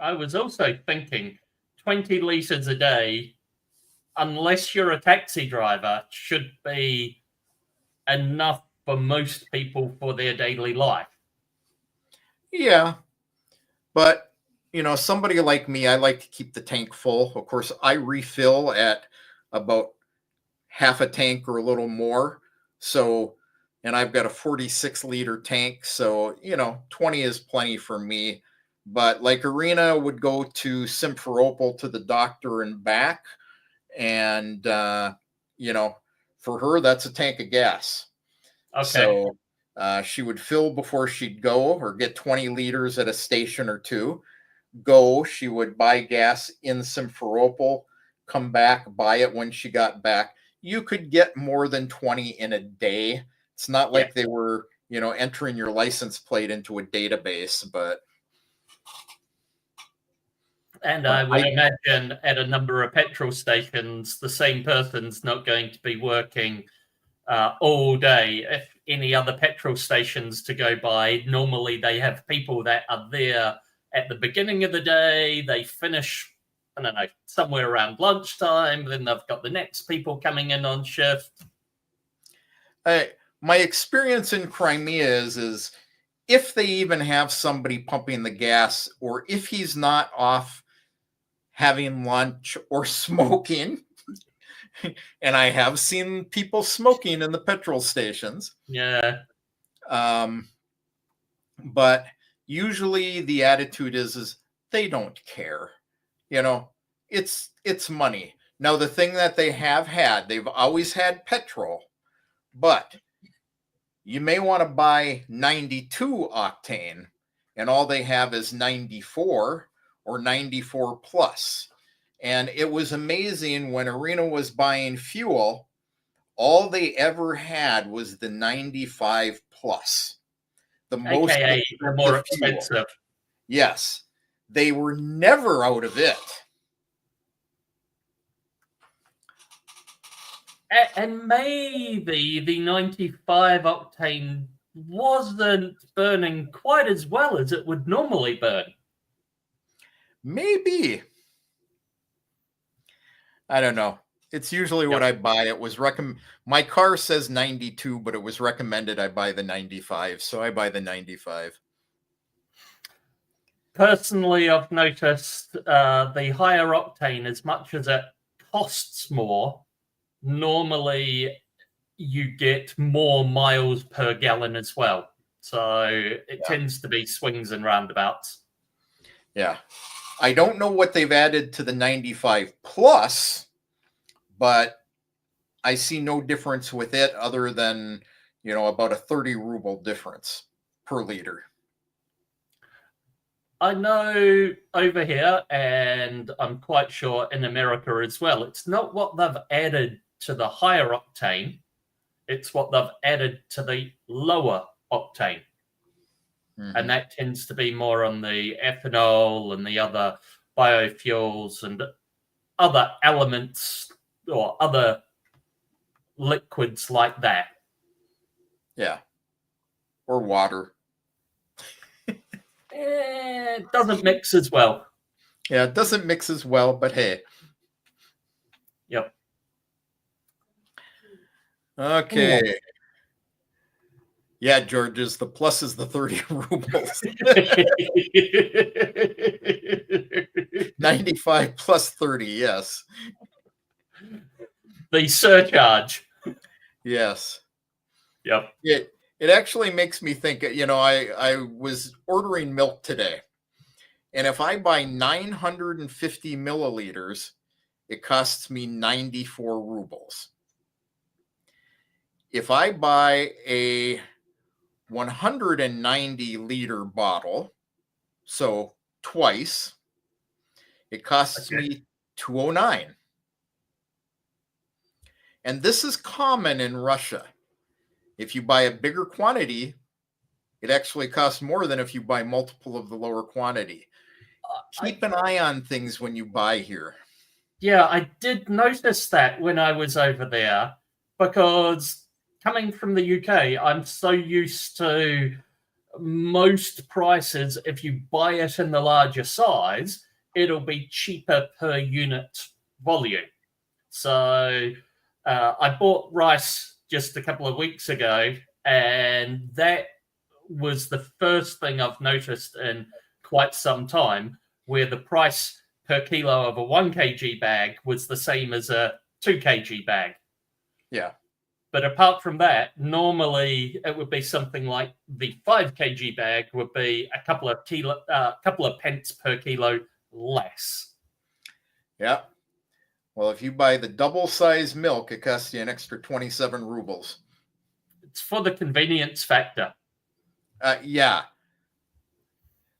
S2: I was also thinking 20 liters a day, unless you're a taxi driver, should be enough for most people for their daily life.
S1: Yeah. But, somebody like me, I like to keep the tank full. Of course, I refill at about half a tank or a little more. So, and I've got a 46-liter tank. So, 20 is plenty for me. But like Irina would go to Simferopol to the doctor and back. And, for her, that's a tank of gas.
S2: Okay.
S1: So she would fill before she'd go, or get 20 liters at a station or two. She would buy gas in Simferopol, come back, buy it when she got back. You could get more than 20 in a day. It's not like they were, entering your license plate into a database, but.
S2: And I would imagine at a number of petrol stations, the same person's not going to be working all day. If any other petrol stations to go by, normally they have people that are there at the beginning of the day. They finish, I don't know, somewhere around lunchtime. Then they've got the next people coming in on shift.
S1: My experience in Crimea is if they even have somebody pumping the gas, or if he's not off having lunch or smoking, and I have seen people smoking in the petrol stations.
S2: Yeah.
S1: But usually the attitude is they don't care. It's money. Now, the thing that they've always had petrol, but you may want to buy 92 octane, and all they have is 94 or 94 plus. And it was amazing when Irina was buying fuel, all they ever had was the 95 plus. The most
S2: AKA the more expensive.
S1: Yes. They were never out of it.
S2: And maybe the 95 octane wasn't burning quite as well as it would normally burn.
S1: Maybe. I don't know. It's usually what I buy. It was my car says 92, but it was recommended I buy the 95, so I buy the 95.
S2: Personally, I've noticed the higher octane, as much as it costs more, normally you get more miles per gallon as well. So it tends to be swings and roundabouts.
S1: Yeah. I don't know what they've added to the 95 plus, but I see no difference with it other than, about a 30 ruble difference per liter.
S2: I know over here, and I'm quite sure in America as well, it's not what they've added to the higher octane, it's what they've added to the lower octane. Mm-hmm. And that tends to be more on the ethanol and the other biofuels and other elements or other liquids like that.
S1: Yeah. Or water.
S2: It doesn't mix as well.
S1: Yeah, it doesn't mix as well, but hey.
S2: Yep.
S1: Okay. Ooh. Yeah, Georges, the plus is the 30 rubles. 95 plus 30, yes.
S2: The surcharge.
S1: Yes.
S2: Yep.
S1: It actually makes me think, I was ordering milk today. And if I buy 950 milliliters, it costs me 94 rubles. If I buy a 190 liter bottle, so twice, it costs me 209. And this is common in Russia. If you buy a bigger quantity, it actually costs more than if you buy multiple of the lower quantity. Keep an eye on things when you buy here.
S2: Yeah, I did notice that when I was over there, because coming from the UK, I'm so used to most prices. If you buy it in the larger size, it'll be cheaper per unit volume. So I bought rice just a couple of weeks ago, and that was the first thing I've noticed in quite some time where the price per kilo of a 1 kg bag was the same as a 2 kg bag.
S1: Yeah.
S2: But apart from that, normally it would be something like the 5 kg bag would be a couple of pence per kilo less.
S1: Yeah. Well, if you buy the double size milk, it costs you an extra 27 rubles.
S2: It's for the convenience factor.
S1: Yeah.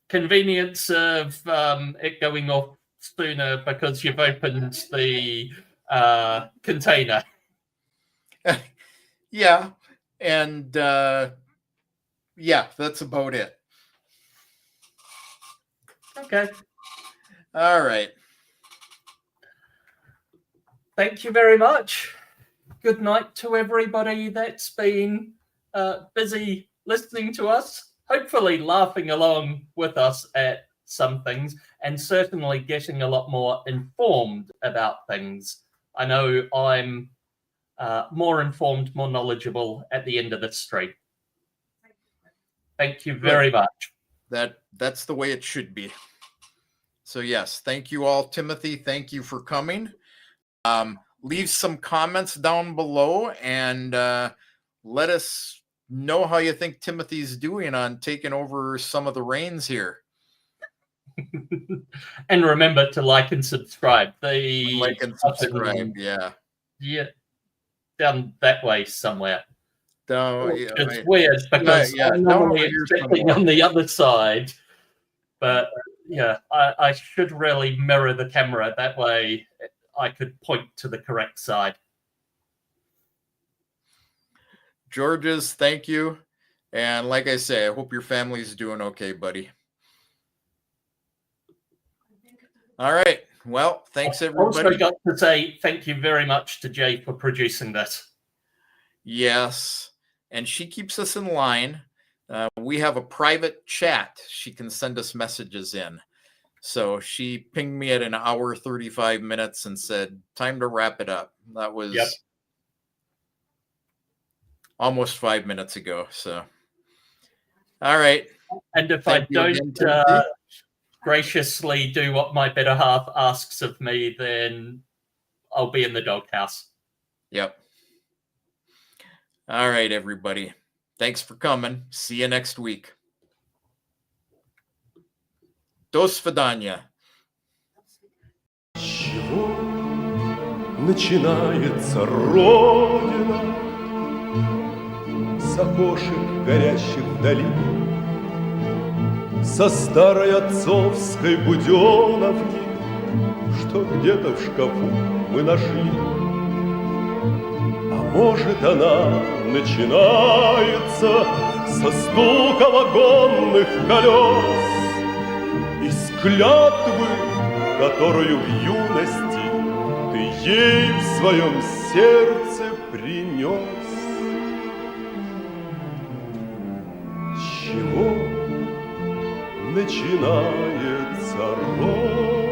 S2: Convenience of it going off sooner because you've opened the container.
S1: Yeah. And yeah, that's about it.
S2: Okay.
S1: All right.
S2: Thank you very much. Good night to everybody that's been busy listening to us, hopefully laughing along with us at some things, and certainly getting a lot more informed about things. I know I'm more informed, more knowledgeable at the end of this stream. Thank you very much.
S1: That's the way it should be. So yes, thank you all, Timothy. Thank you for coming. Leave some comments down below and let us know how you think Timothy's doing on taking over some of the reins here.
S2: And remember to like and subscribe.
S1: Like and subscribe, yeah.
S2: Yeah, down that way somewhere. It's weird because I'm normally expecting on the other side, but yeah, I should really mirror the camera. That way I could point to the correct side.
S1: Georges, thank you. And like I say, I hope your family's doing okay, buddy. All right. Well, thanks, everybody.
S2: Also got to say thank you very much to Jay for producing this.
S1: Yes. And she keeps us in line. We have a private chat. She can send us messages in. So she pinged me at an hour, 35 minutes and said, time to wrap it up. That was almost 5 minutes ago. So, all right.
S2: And if I don't graciously do what my better half asks of me, then I'll be in the doghouse.
S1: Yep. All right, everybody. Thanks for coming. See you next week. До свидания.
S4: С чего начинается Родина? С окошек, горящих вдали, со старой отцовской буденовки, что где-то в шкафу мы нашли. А может, она начинается со стука вагонных колес, из клятвы, которую в юности ты ей в своем сердце принес. начинается рок.